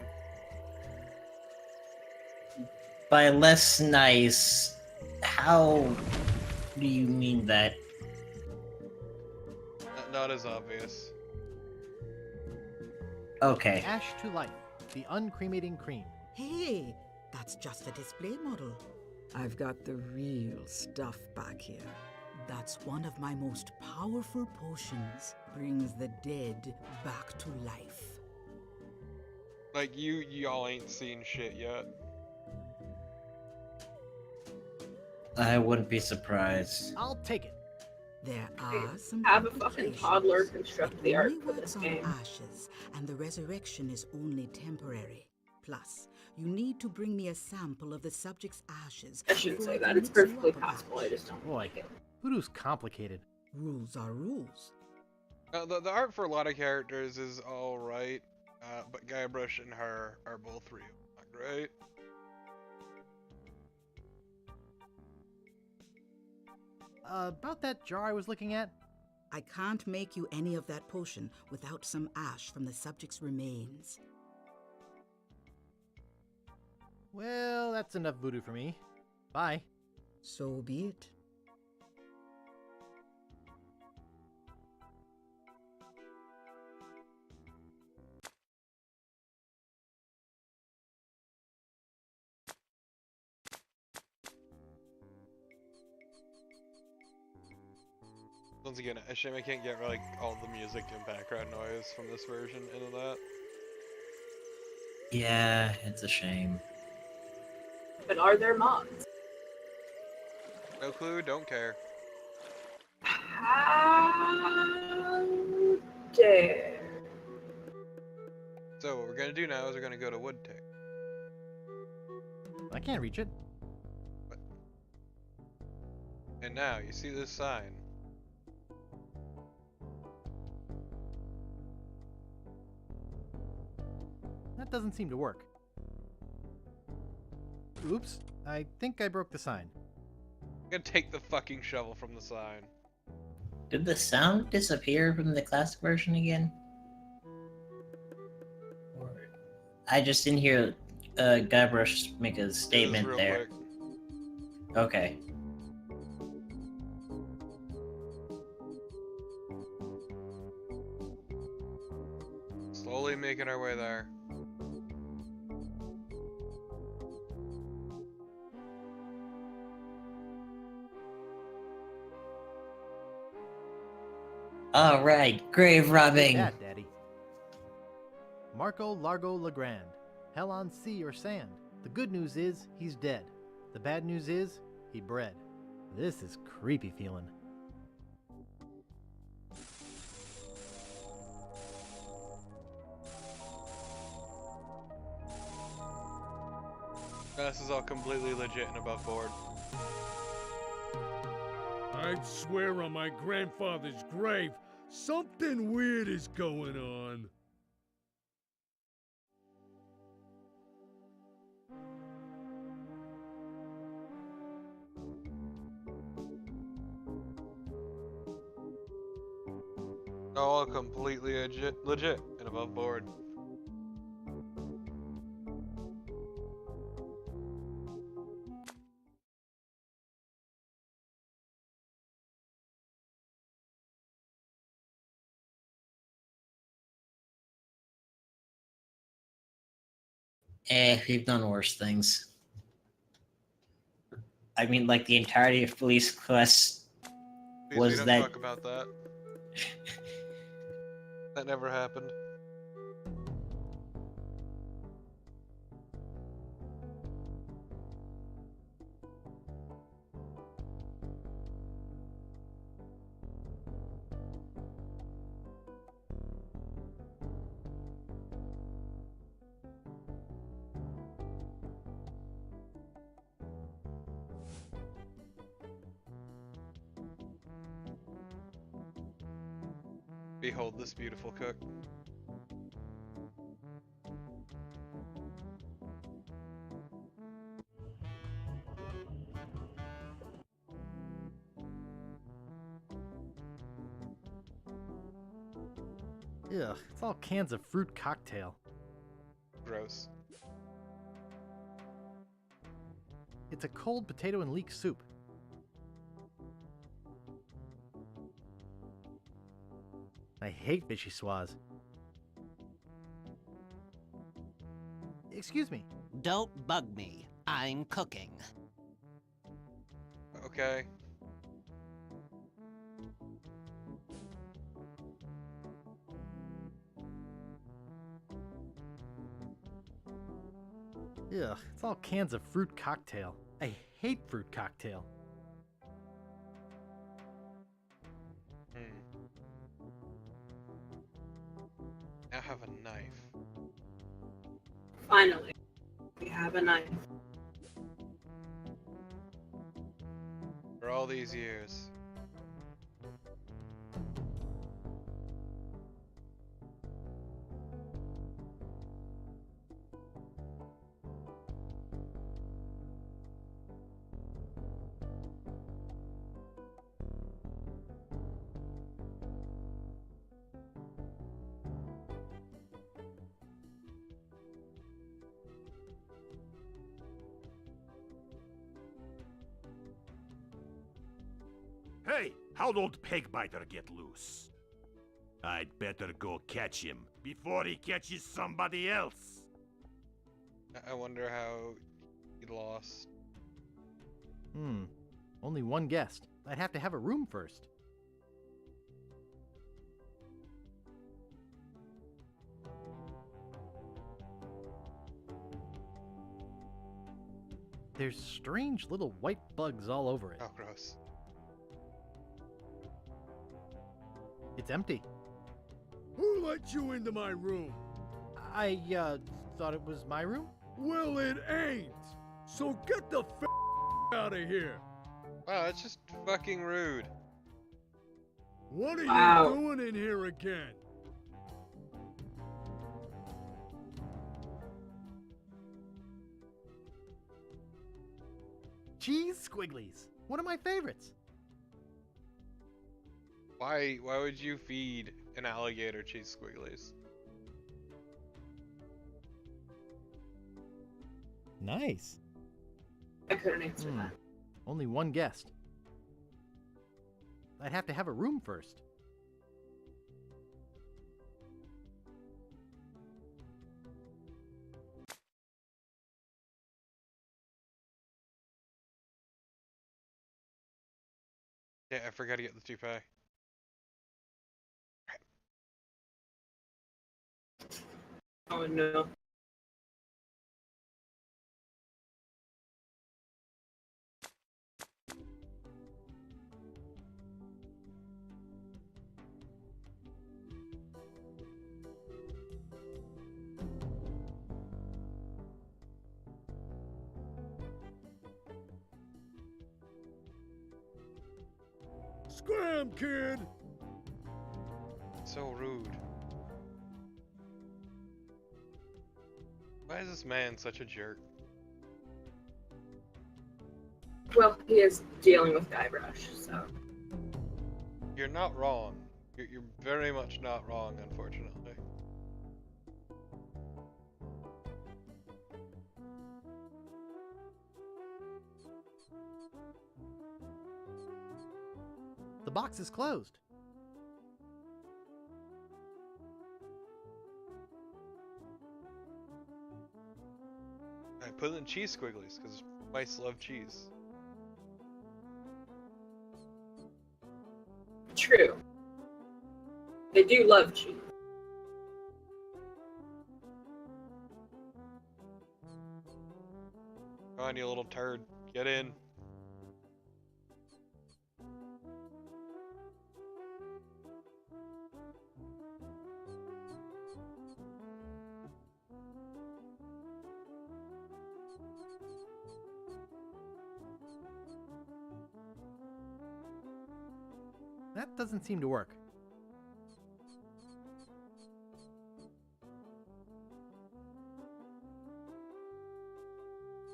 By less nice, how do you mean that? Not as obvious. Okay. Ash to life, the uncremating cream. Hey, that's just a display model. I've got the real stuff back here. That's one of my most powerful potions. Brings the dead back to life. Like, y'all ain't seen shit yet. I wouldn't be surprised. I'll take it. There are some Have a fucking toddler construct the art only for this works on game. ashes, and the resurrection is only temporary. Plus, you need to bring me a sample of the subject's ashes. I shouldn't before say can that. It's mix you perfectly up a batch. possible. I just don't Boy, like it. voodoo's complicated. Rules are rules. The art for a lot of characters is alright, but Guybrush and her are both real, right? About that jar I was looking at? I can't make you any of that potion without some ash from the subject's remains. Well, that's enough voodoo for me. Bye. So be it. Once again, a shame I can't get like all the music and background noise from this version into that. Yeah, it's a shame. But are there mods? No clue, don't care. How dare. So what we're gonna do now is we're gonna go to Woodchuck. I can't reach it. And now, you see this sign. That doesn't seem to work. Oops, I think I broke the sign. I'm gonna take the fucking shovel from the sign. Did the sound disappear from the classic version again? Or I just didn't hear Guybrush make a statement real there. quick. Okay. Slowly making our way there. Alright, grave robbing. That, Daddy. Marco Largo Legrand. Hell on sea or sand. The good news is, he's dead. The bad news is, he bred. This is creepy feeling. This is all completely legit and above board. I'd swear on my grandfather's grave, something weird is going on. All completely legit and above board. We've done worse things. I mean, like the entirety of Police Quest Please, we was don't that. talk about that. That never happened. Behold this beautiful cook. Ugh, it's all cans of fruit cocktail. Gross. It's a cold potato and leek soup. I hate vichyssoise. Excuse me. Don't bug me. I'm cooking. Okay. Ugh, it's all cans of fruit cocktail. I hate fruit cocktail. Now have a knife. Finally, we have a knife. For all these years. Hey, how'd old Pegbiter get loose? I'd better go catch him before he catches somebody else. I wonder how he lost. Only one guest. I'd have to have a room first. There's strange little white bugs all over it. Oh, gross. It's empty. Who let you into my room? I, thought it was my room? Well, it ain't. So get the out of here. Wow, that's just fucking rude. What are Wow. you doing in here again? Cheese squigglies. One of my favorites. Why would you feed an alligator cheese squigglies? Nice. I couldn't answer that. Only one guest. I'd have to have a room first. Yeah, I forgot to get the toupee. Oh no. Scram, kid! So rude. Why is this man such a jerk? Well, he is dealing with Guybrush, so. You're not wrong. You're very much not wrong, unfortunately. The box is closed. put it in cheese squigglies, because mice love cheese. True. They do love cheese. Come on, you little turd. Get in. That doesn't seem to work.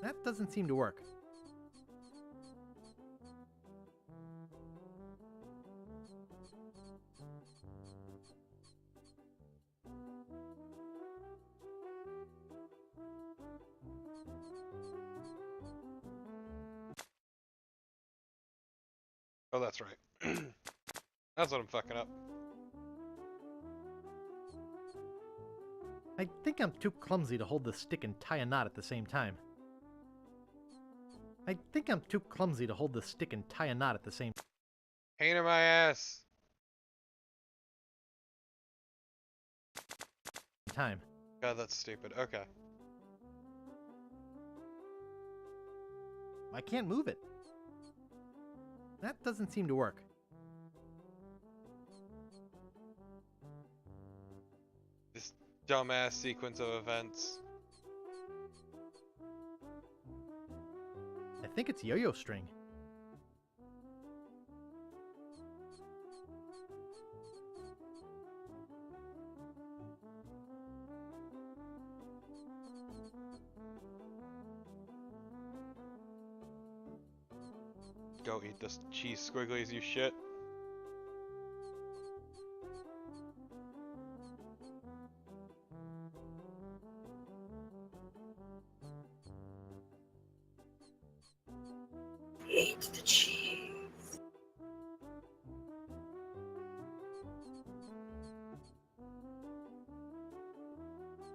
That doesn't seem to work. Oh, that's right. That's what I'm fucking up. I think I'm too clumsy to hold the stick and tie a knot at the same time. I think I'm too clumsy to hold the stick and tie a knot at the same Pain in my ass. time. God, that's stupid. Okay. I can't move it. That doesn't seem to work. This dumbass sequence of events. I think it's yo-yo string. Go eat this cheese squigglies, you shit. Eat the cheese.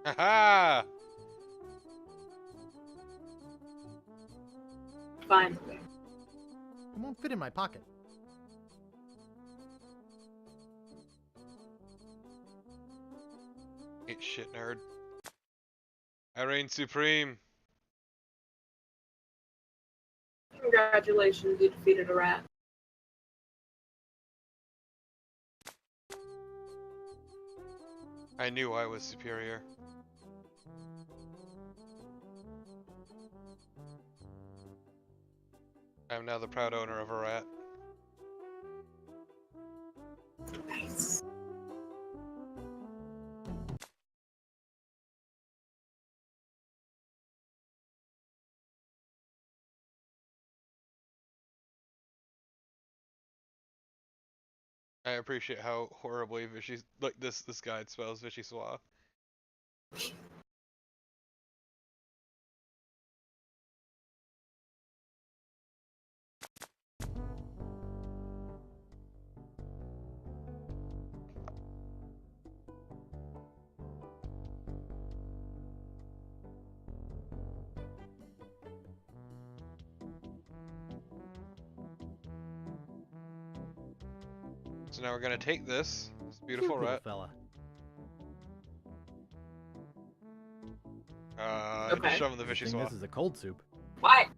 Haha! Finally. It won't fit in my pocket. Eat shit, nerd. I reign supreme. Congratulations, you defeated a rat. I knew I was superior. I am now the proud owner of a rat. Nice. I appreciate how horribly Vichy, like this guide spells Vichyssoise. So now we're gonna take this beautiful rat. Fella. Okay. Shove in the Good thing Vichyssoise. this is a cold soup. Why?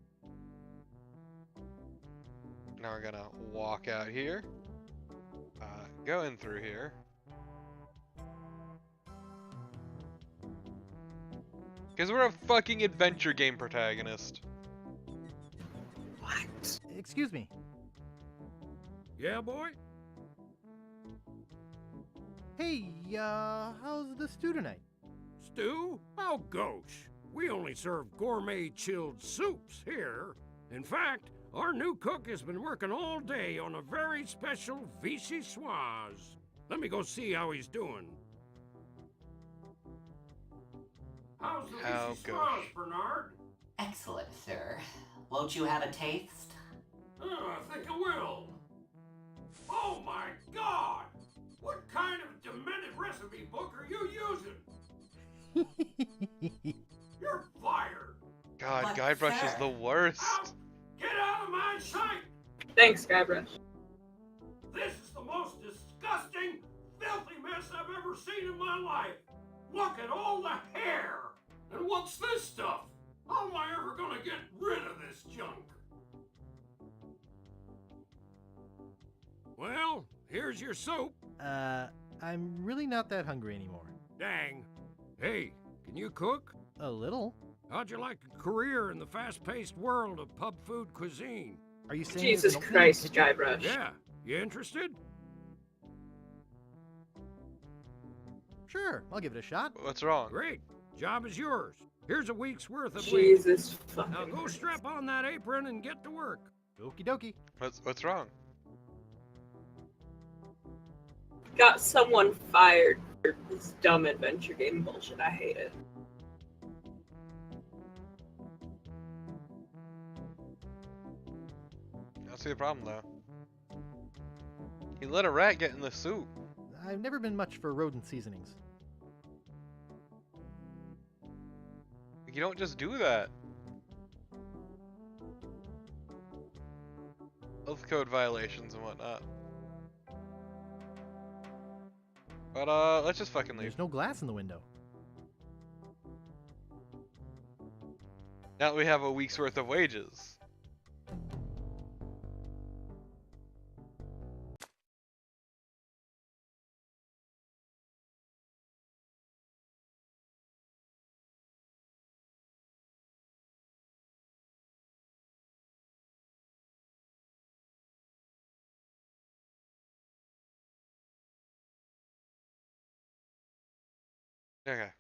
Now we're gonna walk out here. Go in through here. Because we're a fucking adventure game protagonist. What? Excuse me. Yeah, boy? Hey, how's the stew tonight? Stew? Oh, gosh. We only serve gourmet chilled soups here. In fact, our new cook has been working all day on a very special vichyssoise. Let me go see how he's doing. How's the How vichyssoise, Bernard? Excellent, sir. Won't you have a taste? I think I will. Oh my God! What kind of demented recipe book are you using? You're fired. God, Guybrush is the worst. Get out of my sight! Thanks, Guybrush. This is the most disgusting, filthy mess I've ever seen in my life. Look at all the hair! And what's this stuff? How am I ever gonna get rid of this junk? Well, here's your soup. I'm really not that hungry anymore. Dang. Hey, can you cook? A little. How'd you like a career in the fast-paced world of pub food cuisine? Are you saying Jesus Christ, Guybrush. Yeah. You interested? Sure, I'll give it a shot. What's wrong? Great. Job is yours. Here's a week's worth of Jesus fucking Now go strap on that apron and get to work. Okie dokie. What's wrong? Got someone fired for this dumb adventure game bullshit. I hate it. I don't see the problem though. He let a rat get in the soup. I've never been much for rodent seasonings. You don't just do that. Health code violations and whatnot. But let's just fucking leave. There's no glass in the window. Now that we have a week's worth of wages. Okay.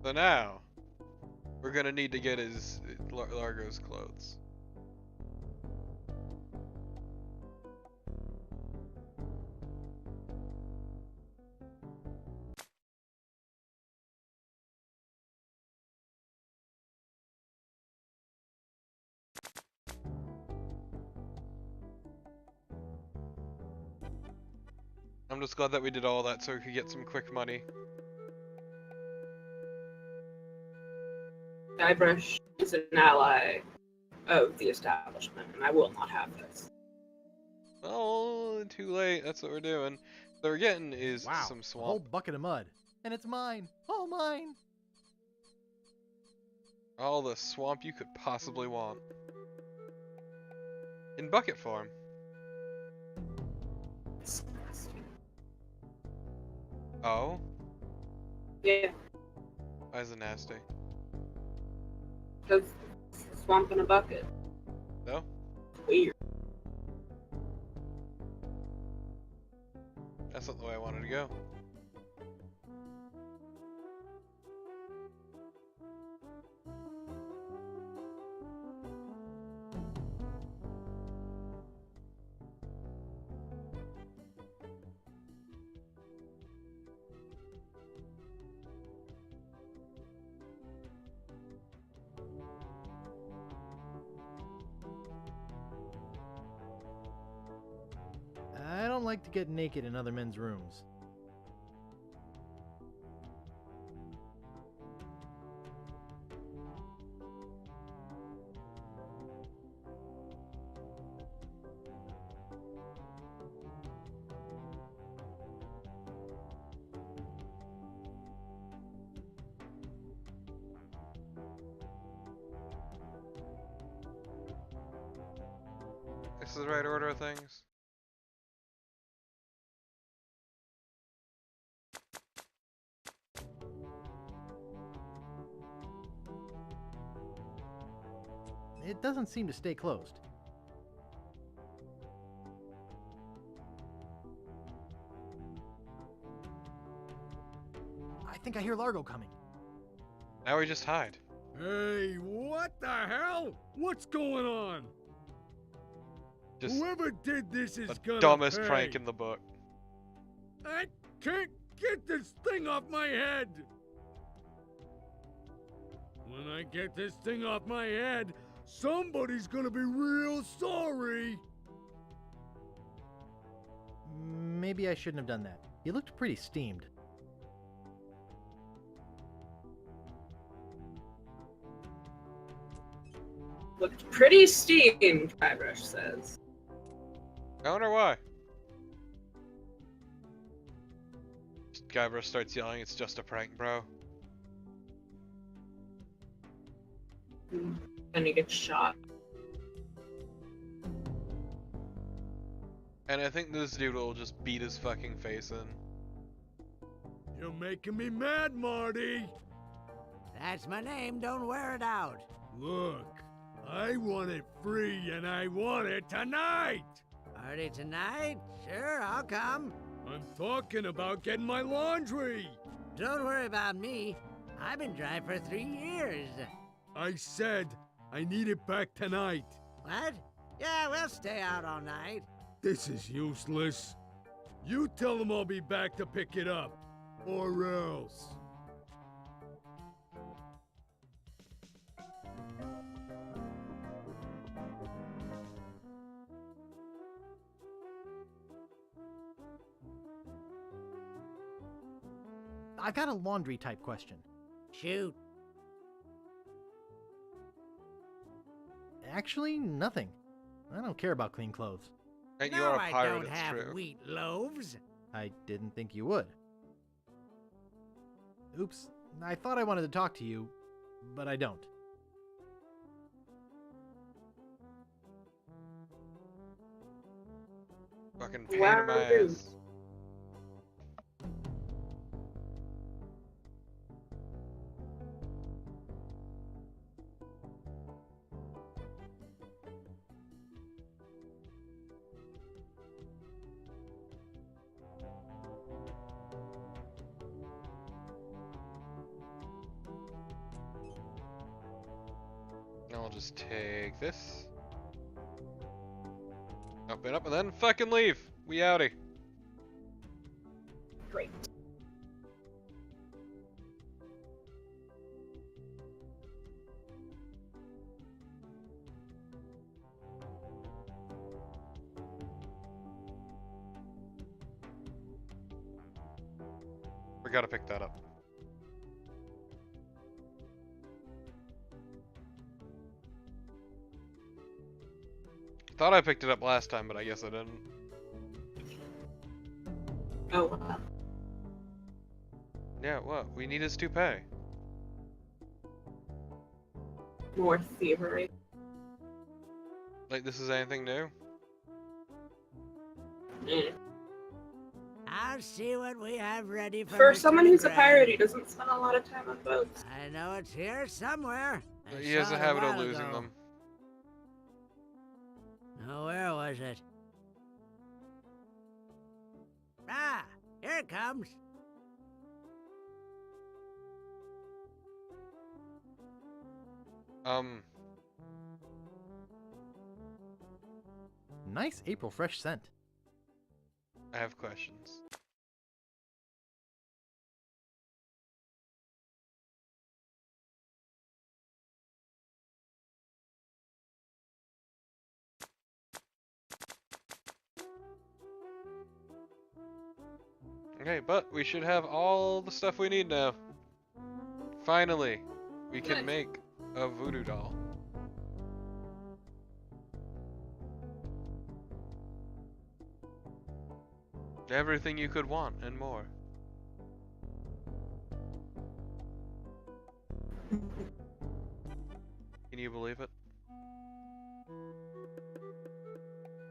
So now, we're gonna need to get his Largo's clothes. I'm just glad that we did all that so we could get some quick money. Guybrush is an ally of the establishment, and I will not have this. Oh, too late. That's what we're doing. So we're getting is some A swamp. whole bucket of mud. And it's mine. All mine. All the swamp you could possibly want. In bucket form. Oh? Yeah, Why is it nasty? because it's a swamp in a bucket. No? Weird. That's not the way I wanted to go. I don't like to get naked in other men's rooms. This is the right order of things. It doesn't seem to stay closed. I think I hear Largo coming. Now we just hide. Hey, what the hell? What's going on? Just Whoever did this is the gonna dumbest pay. prank in the book. I can't get this thing off my head. When I get this thing off my head, somebody's gonna be real sorry. Maybe I shouldn't have done that. You looked pretty steamed. Looked pretty steamed, Guybrush says. I wonder why. Guybrush starts yelling, "It's just a prank, bro." And he gets shot. And I think this dude will just beat his fucking face in. You're making me mad, Marty! That's my name, don't wear it out. Look, I want it free and I want it tonight! Party tonight? Sure, I'll come. I'm talking about getting my laundry! Don't worry about me. I've been dry for 3 years. I said I need it back tonight. What? Yeah, we'll stay out all night. This is useless. You tell them I'll be back to pick it up. Or else. I got a laundry type question. Shoot. Actually, nothing. I don't care about clean clothes. And No, you are a I pirate, don't it's have true. wheat loaves. I didn't think you would. Oops, I thought I wanted to talk to you, but I don't. Fucking pain in my ass. I'll just take this. Up and up and then fucking leave. We outie. Great. We gotta pick that up. Thought I picked it up last time, but I guess I didn't. Oh. Yeah, what? We need his toupee. More thievery. Like, this is anything new? I'll see what we have ready for For Mr. someone who's a Grant. pirate, he doesn't spend a lot of time on boats. I know it's here somewhere. I He has saw a it habit of while losing ago. them. Oh, where was it? Ah, here it comes. Nice April fresh scent. I have questions. Okay, but we should have all the stuff we need now. Finally, we can make a voodoo doll. Everything you could want and more. Can you believe it?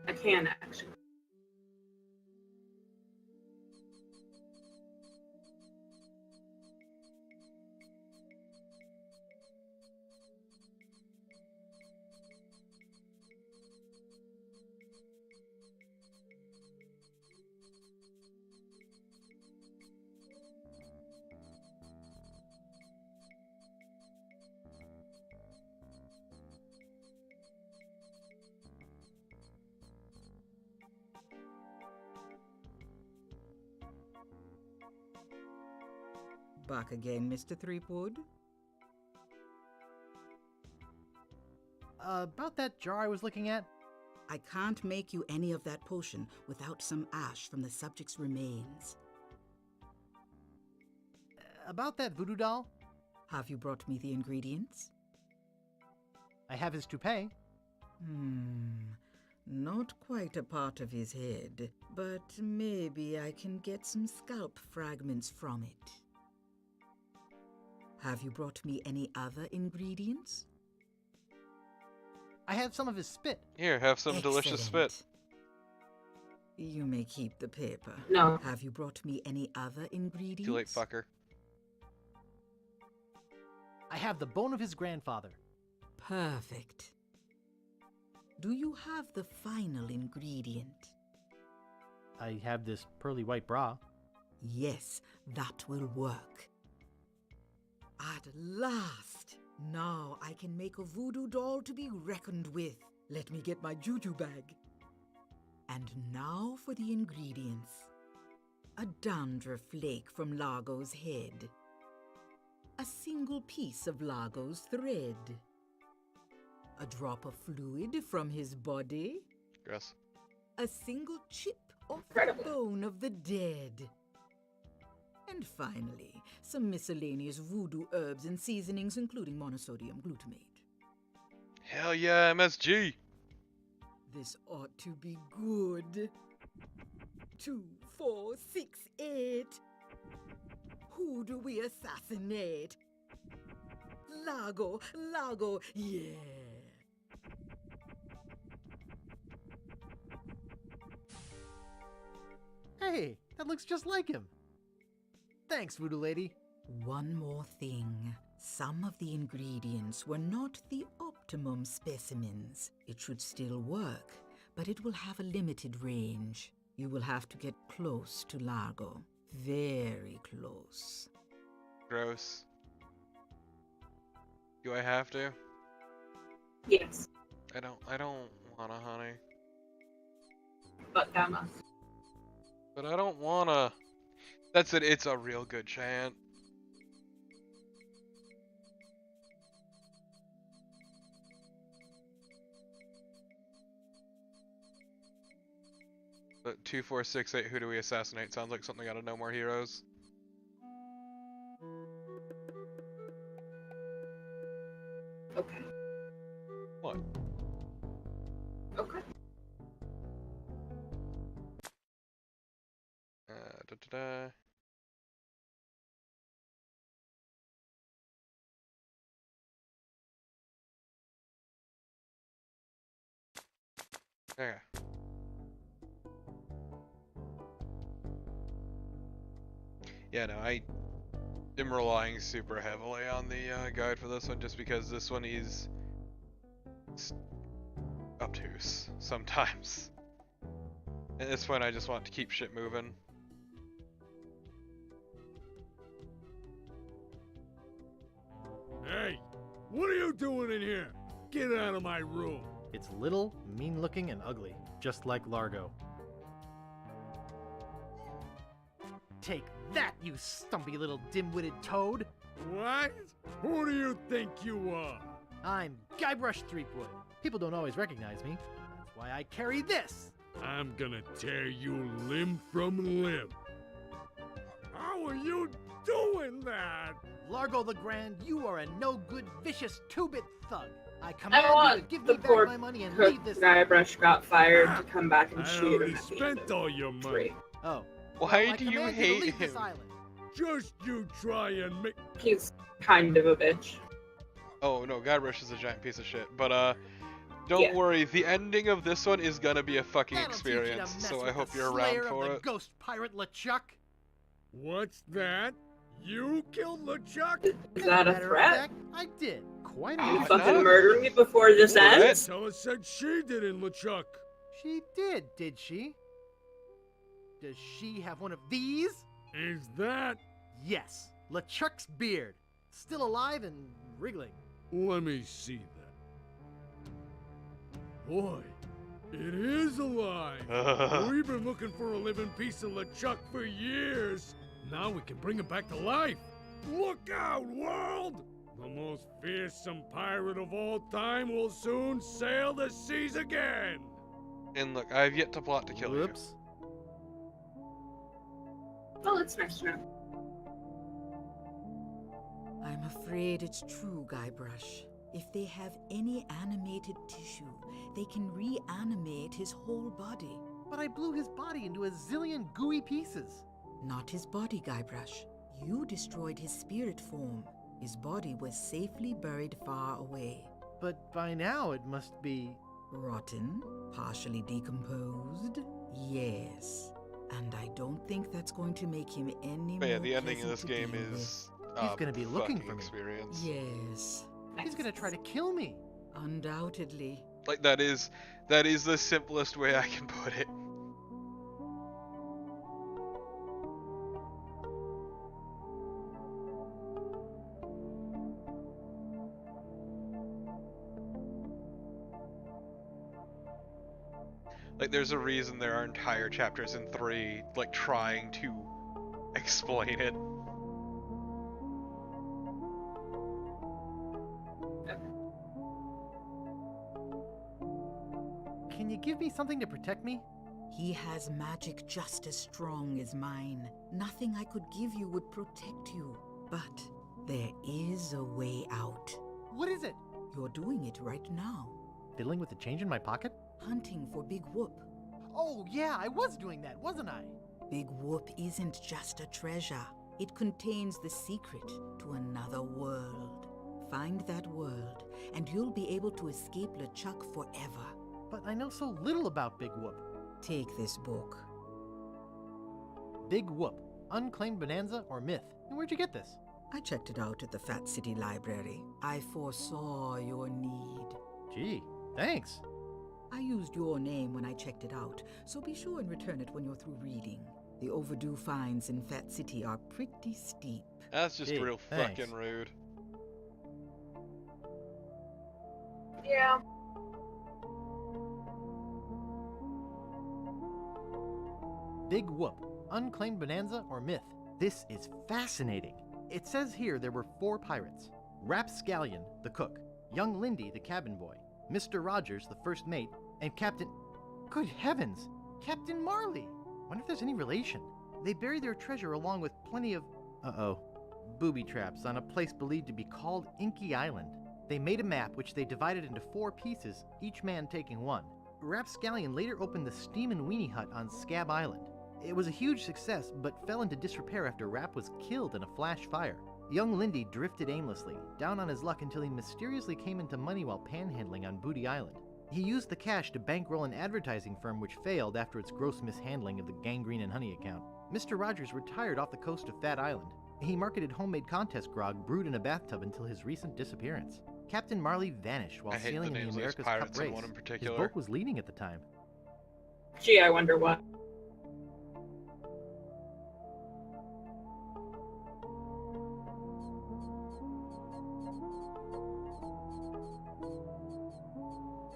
I can actually. Back again, Mr. Threepwood? About that jar I was looking at? I can't make you any of that potion without some ash from the subject's remains. About that voodoo doll? Have you brought me the ingredients? I have his toupee. Not quite a part of his head, but maybe I can get some scalp fragments from it. Have you brought me any other ingredients? I have some of his spit. Here, have some delicious spit. You may keep the paper. No. Have you brought me any other ingredients? Too late, fucker. I have the bone of his grandfather. Perfect. Do you have the final ingredient? I have this pearly white bra. Yes, that will work. At last! Now I can make a voodoo doll to be reckoned with. Let me get my juju bag. And now for the ingredients. A dandruff flake from Largo's head. A single piece of Largo's thread. A drop of fluid from his body. Gross. A single chip off the bone of the dead. And finally, some miscellaneous voodoo herbs and seasonings, including monosodium glutamate. Hell yeah, MSG! This ought to be good. 2, 4, 6, 8. Who do we assassinate? Largo, Largo, yeah. Hey, that looks just like him. Thanks, Voodoo Lady. One more thing. Some of the ingredients were not the optimum specimens. It should still work, but it will have a limited range. You will have to get close to Largo. Very close. Gross. Do I have to? Yes. I don't wanna, honey. But that must. But I don't wanna. That's it, it's a real good chant. But 2, 4, 6, 8, who do we assassinate? Sounds like something out of No More Heroes. Okay. What? Okay. Da-da-da. Okay. Yeah, no, I am relying super heavily on the guide for this one, just because this one is obtuse sometimes. At this point, I just want to keep shit moving. Hey, what are you doing in here? Get out of my room. It's little, mean-looking, and ugly, just like Largo. Take that, you stumpy little dim-witted toad! What? Who do you think you are? I'm Guybrush Threepwood. People don't always recognize me. That's why I carry this! I'm gonna tear you limb from limb. How are you doing that? Largo the Grand, you are a no-good, vicious two-bit thug. I I command you to want give the me poor back my money and cook leave this. Guybrush got fired to come back and I shoot him already at the end spent of all your money. 3. Oh. Why I do you command to hate leave this him? island. Just you try and make. He's kind of a bitch. Oh no, Guybrush is a giant piece of shit. But don't worry, the ending of this one is gonna be a fucking That'll teach you to experience. mess So I with hope the you're around slayer for of the it. ghost pirate LeChuck. What's that? You killed LeChuck? Is that a Matter of threat? fact, I did. Quite a You bit. fucking murder me before this What? ends? Tella said she did in LeChuck. She did she? Does she have one of these? Is that? Yes, LeChuck's beard. Still alive and wriggling. Let me see that. Boy, it is alive. We've been looking for a living piece of LeChuck for years. Now we can bring him back to life. Look out, world! The most fearsome pirate of all time will soon sail the seas again. And look, I have yet to plot to kill you. Whoops. Well, it's nice to know. I'm afraid it's true, Guybrush. If they have any animated tissue, they can reanimate his whole body. But I blew his body into a zillion gooey pieces. Not his body, Guybrush. You destroyed his spirit form. His body was safely buried far away. But by now it must be... Rotten? Partially decomposed? Yes. And I don't think that's going to make him any But yeah, more the ending of pleasant this to game deal is He's gonna be looking for me. experience. Yes. He's gonna try to kill me. Undoubtedly. Like that is the simplest way I can put it. Like there's a reason there are entire chapters in 3 like trying to explain it. Can you give me something to protect me? He has magic just as strong as mine. Nothing I could give you would protect you. But there is a way out. What is it? You're doing it right now. Fiddling with the change in my pocket? Hunting for Big Whoop. Oh yeah, I was doing that, wasn't I? Big Whoop isn't just a treasure. It contains the secret to another world. Find that world, and you'll be able to escape LeChuck forever. But I know so little about Big Whoop. Take this book. Big Whoop, Unclaimed Bonanza or Myth. And where'd you get this? I checked it out at the Fat City Library. I foresaw your need. Gee, thanks. I used your name when I checked it out, so be sure and return it when you're through reading. The overdue fines in Fat City are pretty steep. That's just real thanks. fucking rude. Yeah. Big Whoop, Unclaimed Bonanza or Myth. This is fascinating. It says here there were 4 pirates. Rapscallion, the cook, young Lindy, the cabin boy, Mr. Rogers, the first mate, and Captain... Good heavens! Captain Marley! Wonder if there's any relation. They buried their treasure along with plenty of... booby traps on a place believed to be called Inky Island. They made a map which they divided into 4 pieces, each man taking one. Rapscallion later opened the Steam and Weenie Hut on Scab Island. It was a huge success, but fell into disrepair after Rap was killed in a flash fire. Young Lindy drifted aimlessly, down on his luck until he mysteriously came into money while panhandling on Booty Island. He used the cash to bankroll an advertising firm which failed after its gross mishandling of the Gangrene and Honey account. Mr. Rogers retired off the coast of Fat Island. He marketed homemade contest grog brewed in a bathtub until his recent disappearance. Captain Marley vanished while sailing in the America's Cup race. His boat was leading at the time. Gee, I wonder why.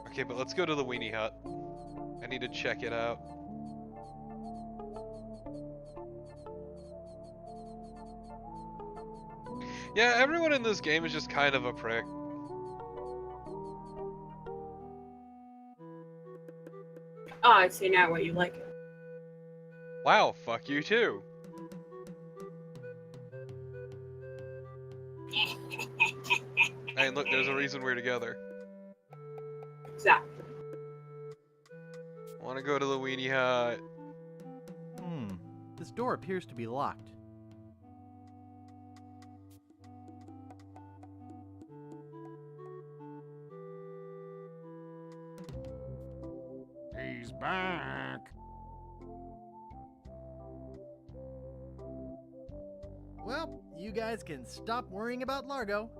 Okay, but let's go to the Weenie Hut. I need to check it out. Yeah, everyone in this game is just kind of a prick. Oh, I see now why you like it. Wow, fuck you too. Hey, look, there's a reason we're together. Exactly. I want to go to the Weenie Hut. This door appears to be locked. He's back. Well, you guys can stop worrying about Largo.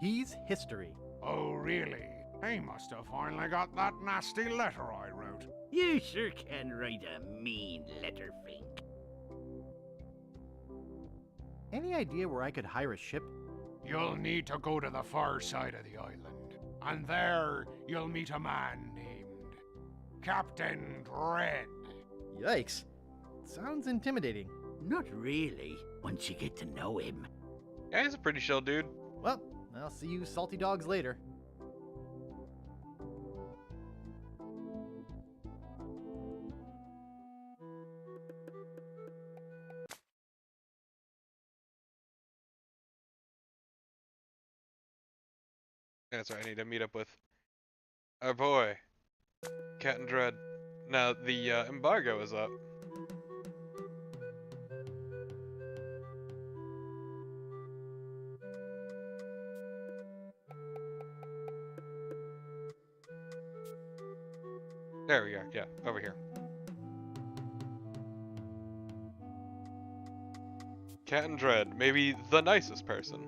He's history. Oh, really? He must have finally got that nasty letter I wrote. You sure can write a mean letter, Fink. Any idea where I could hire a ship? You'll need to go to the far side of the island, and there you'll meet a man named Captain Dread. Yikes. Sounds intimidating. Not really, once you get to know him. Yeah, he's a pretty chill dude. Well, I'll see you salty dogs later. That's right, I need to meet up with our boy, Captain Dread. Now, the embargo is up. There we go, yeah, over here. Captain Dread, maybe the nicest person.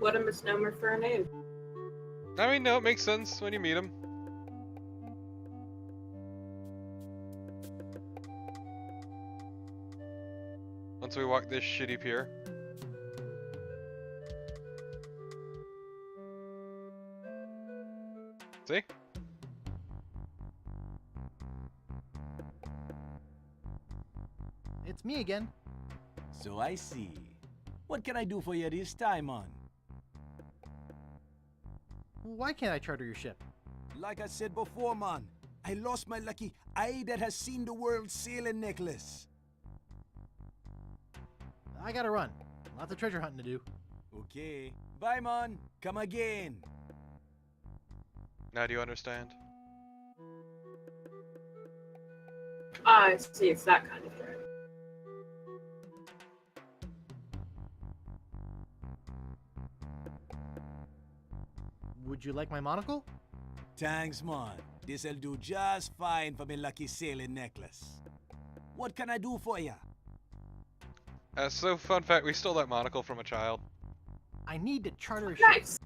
What a misnomer for a name. I mean, no, it makes sense when you meet him. Once we walk this shitty pier. See? It's me again. So I see. What can I do for you this time, man? Why can't I charter your ship? Like I said before, man, I lost my lucky eye that has seen the world sailing necklace. I gotta run. Lots of treasure hunting to do. Okay. Bye, man. Come again. Now do you understand? I see, it's that kind of thing. Would you like my monocle? Thanks, man. This'll do just fine for me lucky sailing necklace. What can I do for ya? So fun fact, we stole that monocle from a child. I need to charter a ship. Nice.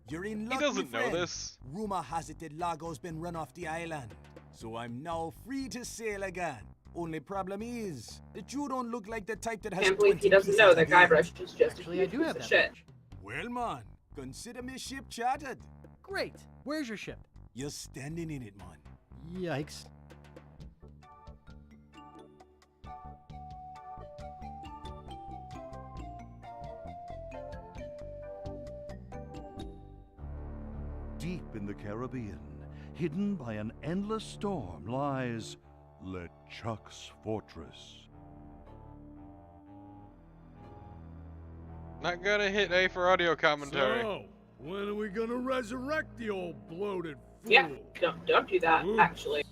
You're in luck, He doesn't my know friend. this. Rumor has it that Largo's been run off the island. So I'm now free to sail again. Only problem is that you don't look like the type that has Can't believe he 20 doesn't know pieces that of Guybrush is just Actually, a I huge do piece have of that shit. much. Well, man, consider me ship chartered. Great. Where's your ship? You're standing in it, man. Yikes. Deep in the Caribbean, hidden by an endless storm, lies LeChuck's fortress. Not gonna hit A for audio commentary. So, when are we gonna resurrect the old bloated fool? Yeah, don't do that, Oops. actually.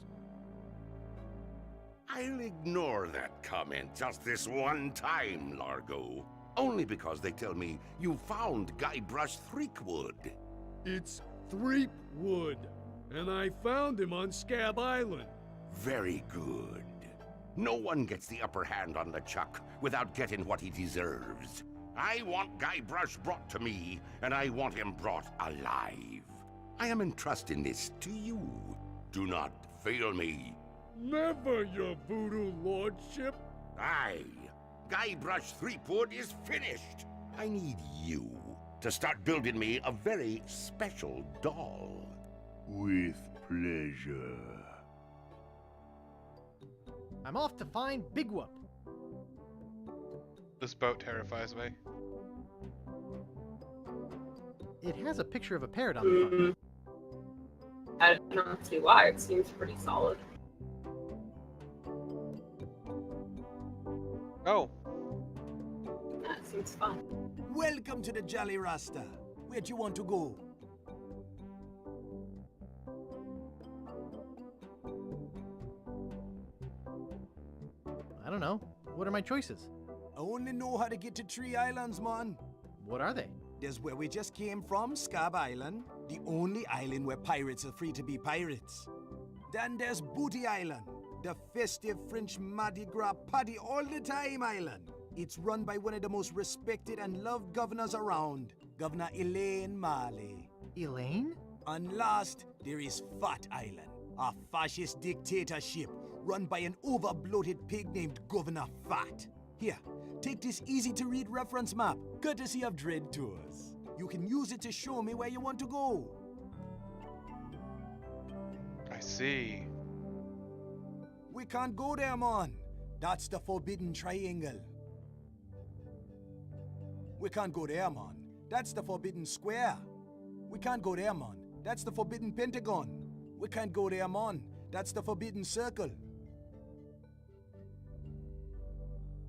I'll ignore that comment just this one time, Largo. Only because they tell me you found Guybrush Threepwood. It's Threepwood, and I found him on Scab Island. Very good. No one gets the upper hand on LeChuck without getting what he deserves. I want Guybrush brought to me, and I want him brought alive. I am entrusting this to you. Do not fail me. Never, your voodoo lordship. Aye. Guybrush Threepwood is finished. I need you to start building me a very special doll. With pleasure. I'm off to find Big Whoop. This boat terrifies me. It has a picture of a parrot on the front. I don't see why. It seems pretty solid. Oh. That seems fun. Welcome to the Jolly Rasta. Where do you want to go? I don't know. What are my choices? I only know how to get to Tree Islands, man. What are they? There's where we just came from, Scab Island, the only island where pirates are free to be pirates. Then there's Booty Island, the festive French Mardi Gras party all the time island. It's run by one of the most respected and loved governors around, Governor Elaine Marley. Elaine? And last, there is Fat Island, a fascist dictatorship run by an over-bloated pig named Governor Fat. Here, take this easy-to-read reference map, courtesy of Dread Tours. You can use it to show me where you want to go. I see. We can't go there, man. That's the Forbidden Triangle. We can't go there, man. That's the Forbidden Square. We can't go there, man. That's the Forbidden Pentagon. We can't go there, man. That's the Forbidden Circle.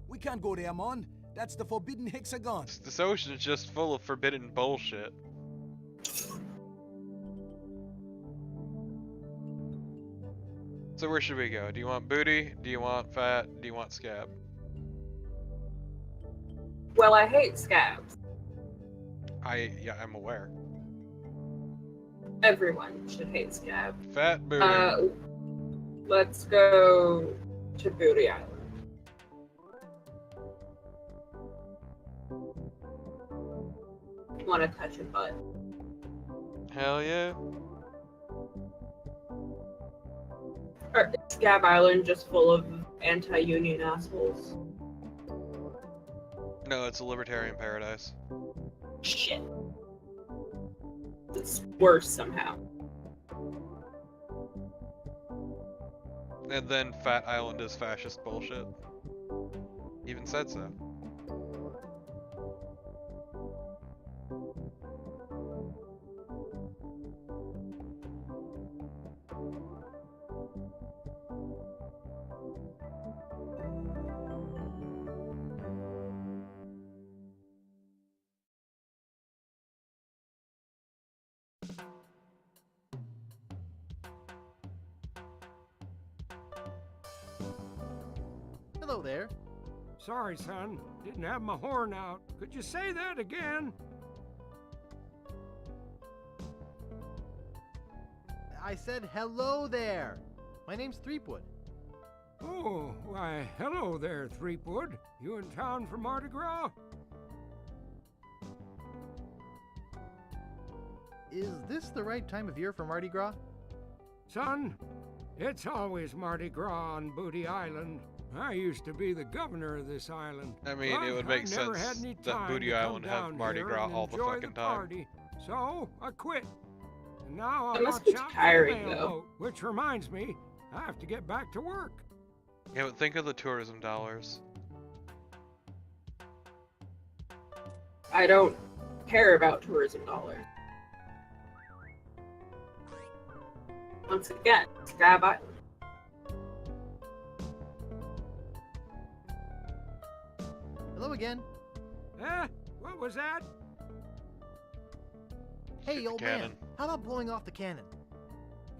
We can't go there, man. That's the forbidden hexagon. This ocean is just full of forbidden bullshit. So where should we go? Do you want booty? Do you want fat? Do you want scab? Well, I hate scabs. Yeah, I'm aware. Everyone should hate scab. Fat booty. Let's go to Booty Island. Want to touch a butt? Hell yeah. Or is Scab Island just full of anti-union assholes? No, it's a libertarian paradise. Shit. It's worse somehow. And then Fat Island is fascist bullshit. Even said so. Hello there. Sorry, son. Didn't have my horn out. Could you say that again? I said hello there. My name's Threepwood. Oh, why, hello there, Threepwood. You in town for Mardi Gras? Is this the right time of year for Mardi Gras? Son, it's always Mardi Gras on Booty Island. I used to be the governor of this island. I mean, it would make sense that Booty Island have Mardi Gras all the fucking time. So, I quit. And now That I'm must on be top of the tiring, mail though. boat, which reminds me, I have to get back to work. Yeah, but think of the tourism dollars. I don't care about tourism dollars. Once again, Scab Island. Hello again. What was that? Hey, the old cannon. man. How about blowing off the cannon?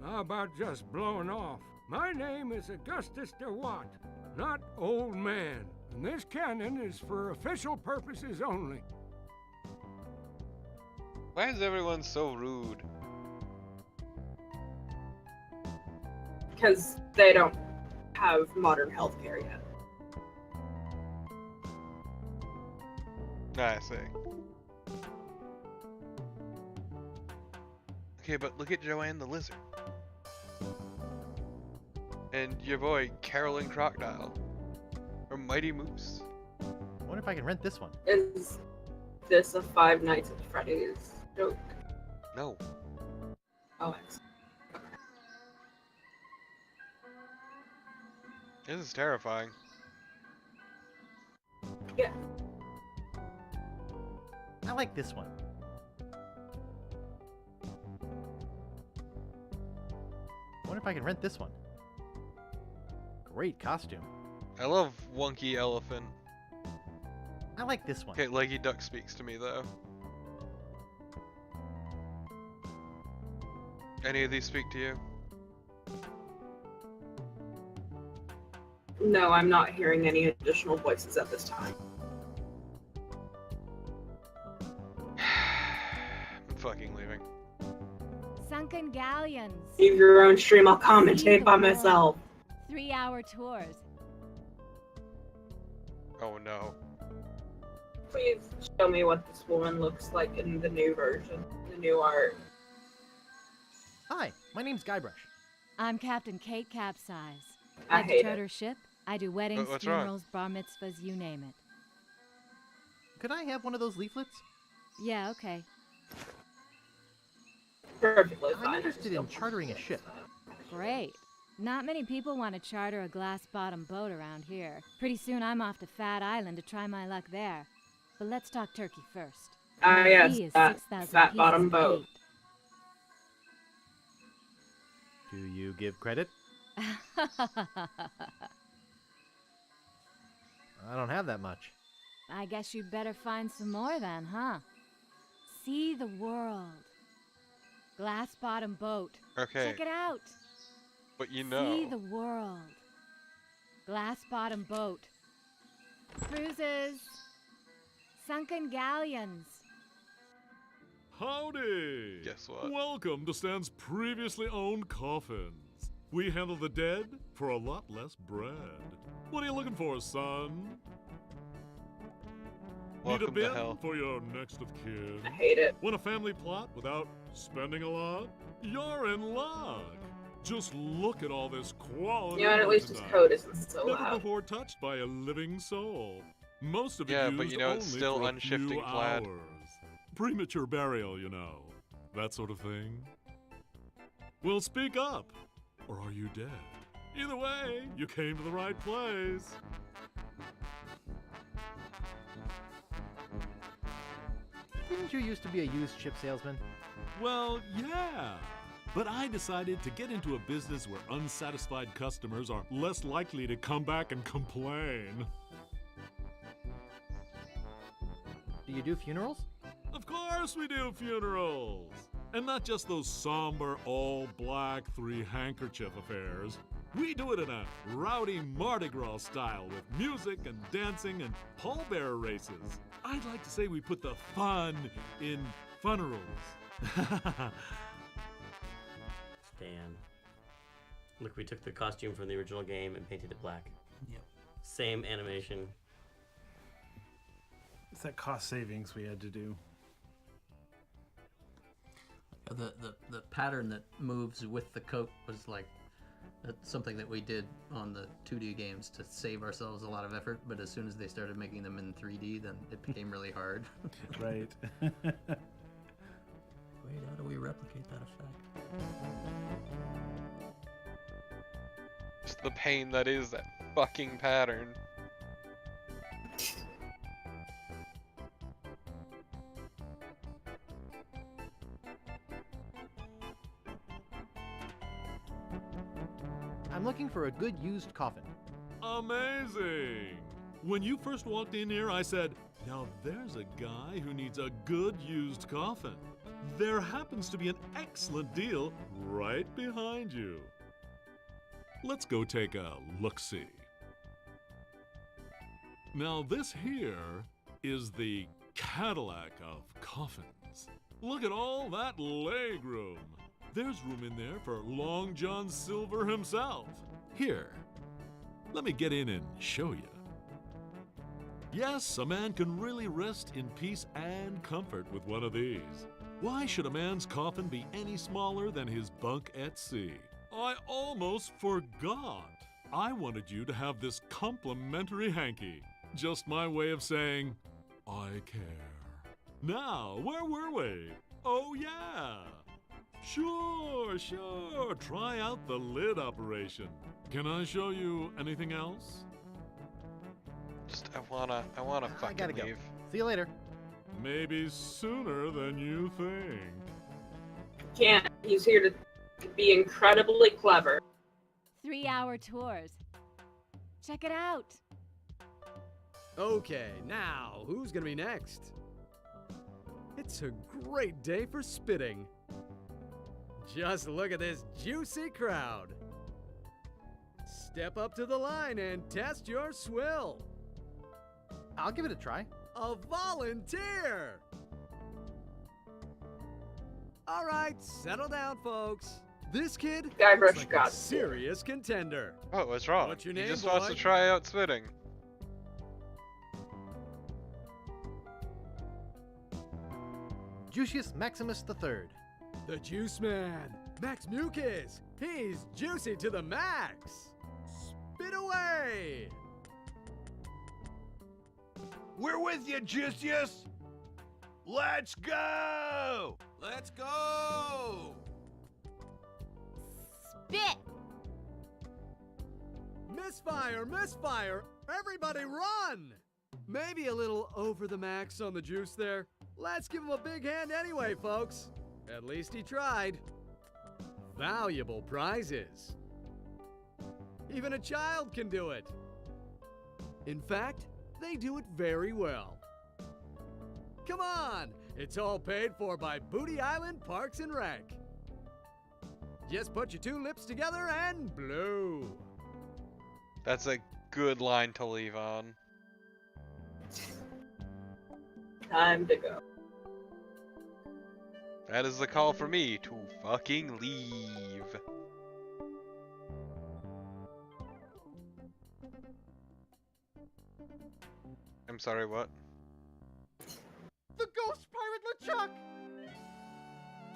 How about just blowing off? My name is Augustus DeWatt, not old man. And this cannon is for official purposes only. Why is everyone so rude? Because they don't have modern healthcare yet. I see. Okay, but look at Joanne the Lizard. And your boy, Carolyn Crocodile. Or Mighty Moose. I wonder if I can rent this one. Is this a Five Nights at Freddy's joke? No. Oh, I see. This is terrifying. Yeah. I like this one. I wonder if I can rent this one. Great costume. I love Wonky Elephant. I like this one. Okay, Leggy Duck speaks to me though. Any of these speak to you? No, I'm not hearing any additional voices at this time. I'm fucking leaving. Sunken galleons. Leave your own stream, I'll commentate by myself. 3-hour tours. Oh no. Please show me what this woman looks like in the new version, the new art. Hi, my name's Guybrush. I'm Captain Kate Capsize. I Like to hate charter it. ship. I do weddings, What's wrong? funerals, bar mitzvahs, you name it. Could I have one of those leaflets? Yeah, okay. Perfectly I'm fine. interested in chartering a ship. Great. Not many people want to charter a glass-bottom boat around here. Pretty soon I'm off to Fat Island to try my luck there. But let's talk turkey first. Ah, My yes, fee is that 6,000 fat pieces bottom of boat. Do you give credit? eight. I don't have that much. I guess you'd better find some more then, huh? See the world. Glass bottom boat. Okay. Check it out. But you know. See the world. Glass bottom boat. Cruises. Sunken galleons. Howdy! Guess what? Welcome to Stan's previously owned coffins. We handle the dead for a lot less bread. What are you looking for, son? Welcome Need a to bin hell. for your next of kin? I hate it. Want a family plot without spending a lot? You're in luck. Just look at all this quality. You know, and at least his tonight. code isn't so Never loud. before touched by a living soul. Most of it Yeah, used but you know, it's only still for a few unshifting plaid. hours. Premature burial, you know. That sort of thing. Well, speak up. Or are you dead? Either way, you came to the right place. Didn't you used to be a used ship salesman? Well, yeah. But I decided to get into a business where unsatisfied customers are less likely to come back and complain. Do you do funerals? Of course we do funerals! And not just those somber, all-black, three-handkerchief affairs. We do it in a rowdy Mardi Gras style with music and dancing and pallbearer races. I'd like to say we put the fun in funerals. Stan. Look, we took the costume from the original game and painted it black. Yep. Same animation. It's that cost savings we had to do. The pattern that moves with the coat was like that's something that we did on the 2D games to save ourselves a lot of effort, but as soon as they started making them in 3D, then it became really hard. Right. Wait, how do we replicate that effect? Just the pain that is that fucking pattern. I'm looking for a good used coffin. Amazing! When you first walked in here, I said, now there's a guy who needs a good used coffin. There happens to be an excellent deal right behind you. Let's go take a look-see. Now this here is the Cadillac of coffins. Look at all that legroom. There's room in there for Long John Silver himself. Here, let me get in and show you. Yes, a man can really rest in peace and comfort with one of these. Why should a man's coffin be any smaller than his bunk at sea? I almost forgot. I wanted you to have this complimentary hanky. Just my way of saying, I care. Now, where were we? Oh yeah. Sure. Try out the lid operation. Can I show you anything else? Just, I wanna fucking gotta go. leave. See you later. Maybe sooner than you think. Can't. He's here to be incredibly clever. 3-hour tours. Check it out. Okay, now, who's gonna be next? It's a great day for spitting. Just look at this juicy crowd. Step up to the line and test your swill. I'll give it a try. A volunteer! All right, settle down, folks. This kid Guybrush looks like got a serious contender. Oh, what's wrong? What's your He name, just wants boy? to try out spitting. Juicius Maximus III. The Juice Man, Max Mucus. He's juicy to the max. Spit away! We're with you, Juicius! Let's go! Let's go! Spit! Misfire! Misfire! Everybody run! Maybe a little over the max on the juice there. Let's give him a big hand anyway, folks. At least he tried. Valuable prizes. Even a child can do it. In fact, they do it very well. Come on, it's all paid for by Booty Island Parks and Rec. Just put your two lips together and blow. That's a good line to leave on. Time to go. That is the call for me to fucking leave. I'm sorry, what? The ghost pirate LeChuck!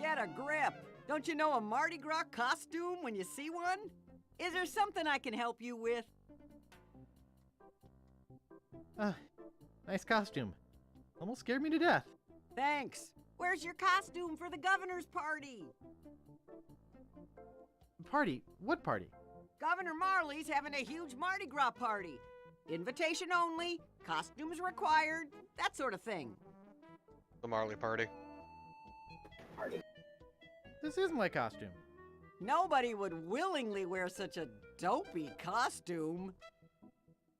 Get a grip! Don't you know a Mardi Gras costume when you see one? Is there something I can help you with? Nice costume. Almost scared me to death. Thanks. Where's your costume for the governor's party? Party? What party? Governor Marley's having a huge Mardi Gras party. Invitation only, costumes required, that sort of thing. The Marley party. This is my costume. Nobody would willingly wear such a dopey costume.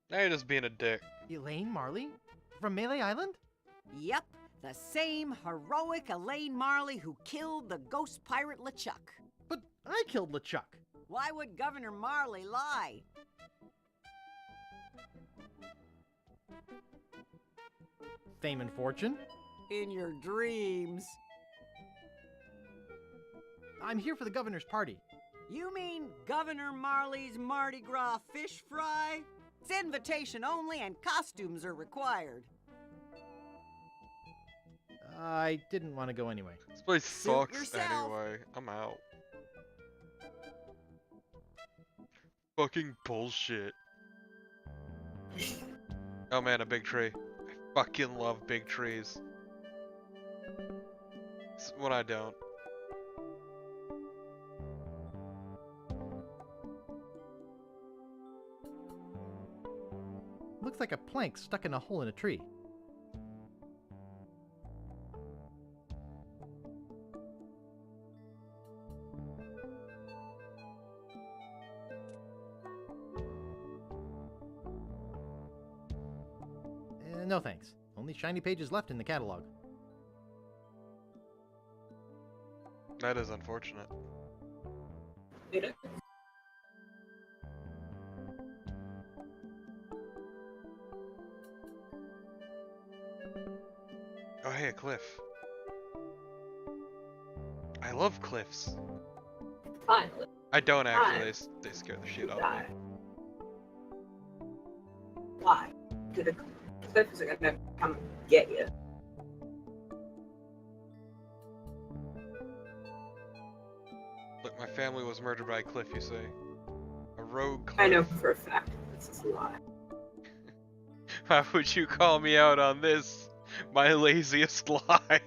Now you're just being a dick. Elaine Marley? From Melee Island? Yep, the same heroic Elaine Marley who killed the ghost pirate LeChuck. But I killed LeChuck. Why would Governor Marley lie? Fame and fortune? In your dreams. I'm here for the governor's party. You mean Governor Marley's Mardi Gras fish fry? It's invitation only and costumes are required. I didn't want to go anyway. This place sucks yourself. anyway. I'm out. Fucking bullshit. Oh man, a big tree. I fucking love big trees. It's when I don't. Looks like a plank stuck in a hole in a tree. No thanks. Only shiny pages left in the catalog. That is unfortunate. It is. Oh hey, a cliff. I love cliffs. Finally. I don't actually, they scare the shit out of me. Why? Did a cliff is gonna come get you? Look, my family was murdered by a cliff, you say. A rogue cliff. I know for a fact this is a lie. Why would you call me out on this? My laziest lie.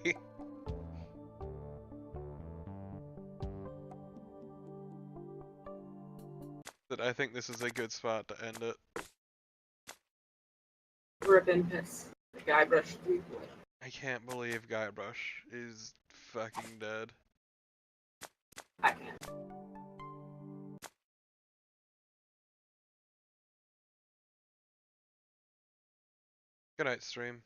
That I think this is a good spot to end it. Ribbon piss. The Guybrush 3 boy. I can't believe Guybrush is fucking dead. I can't. Good night, stream.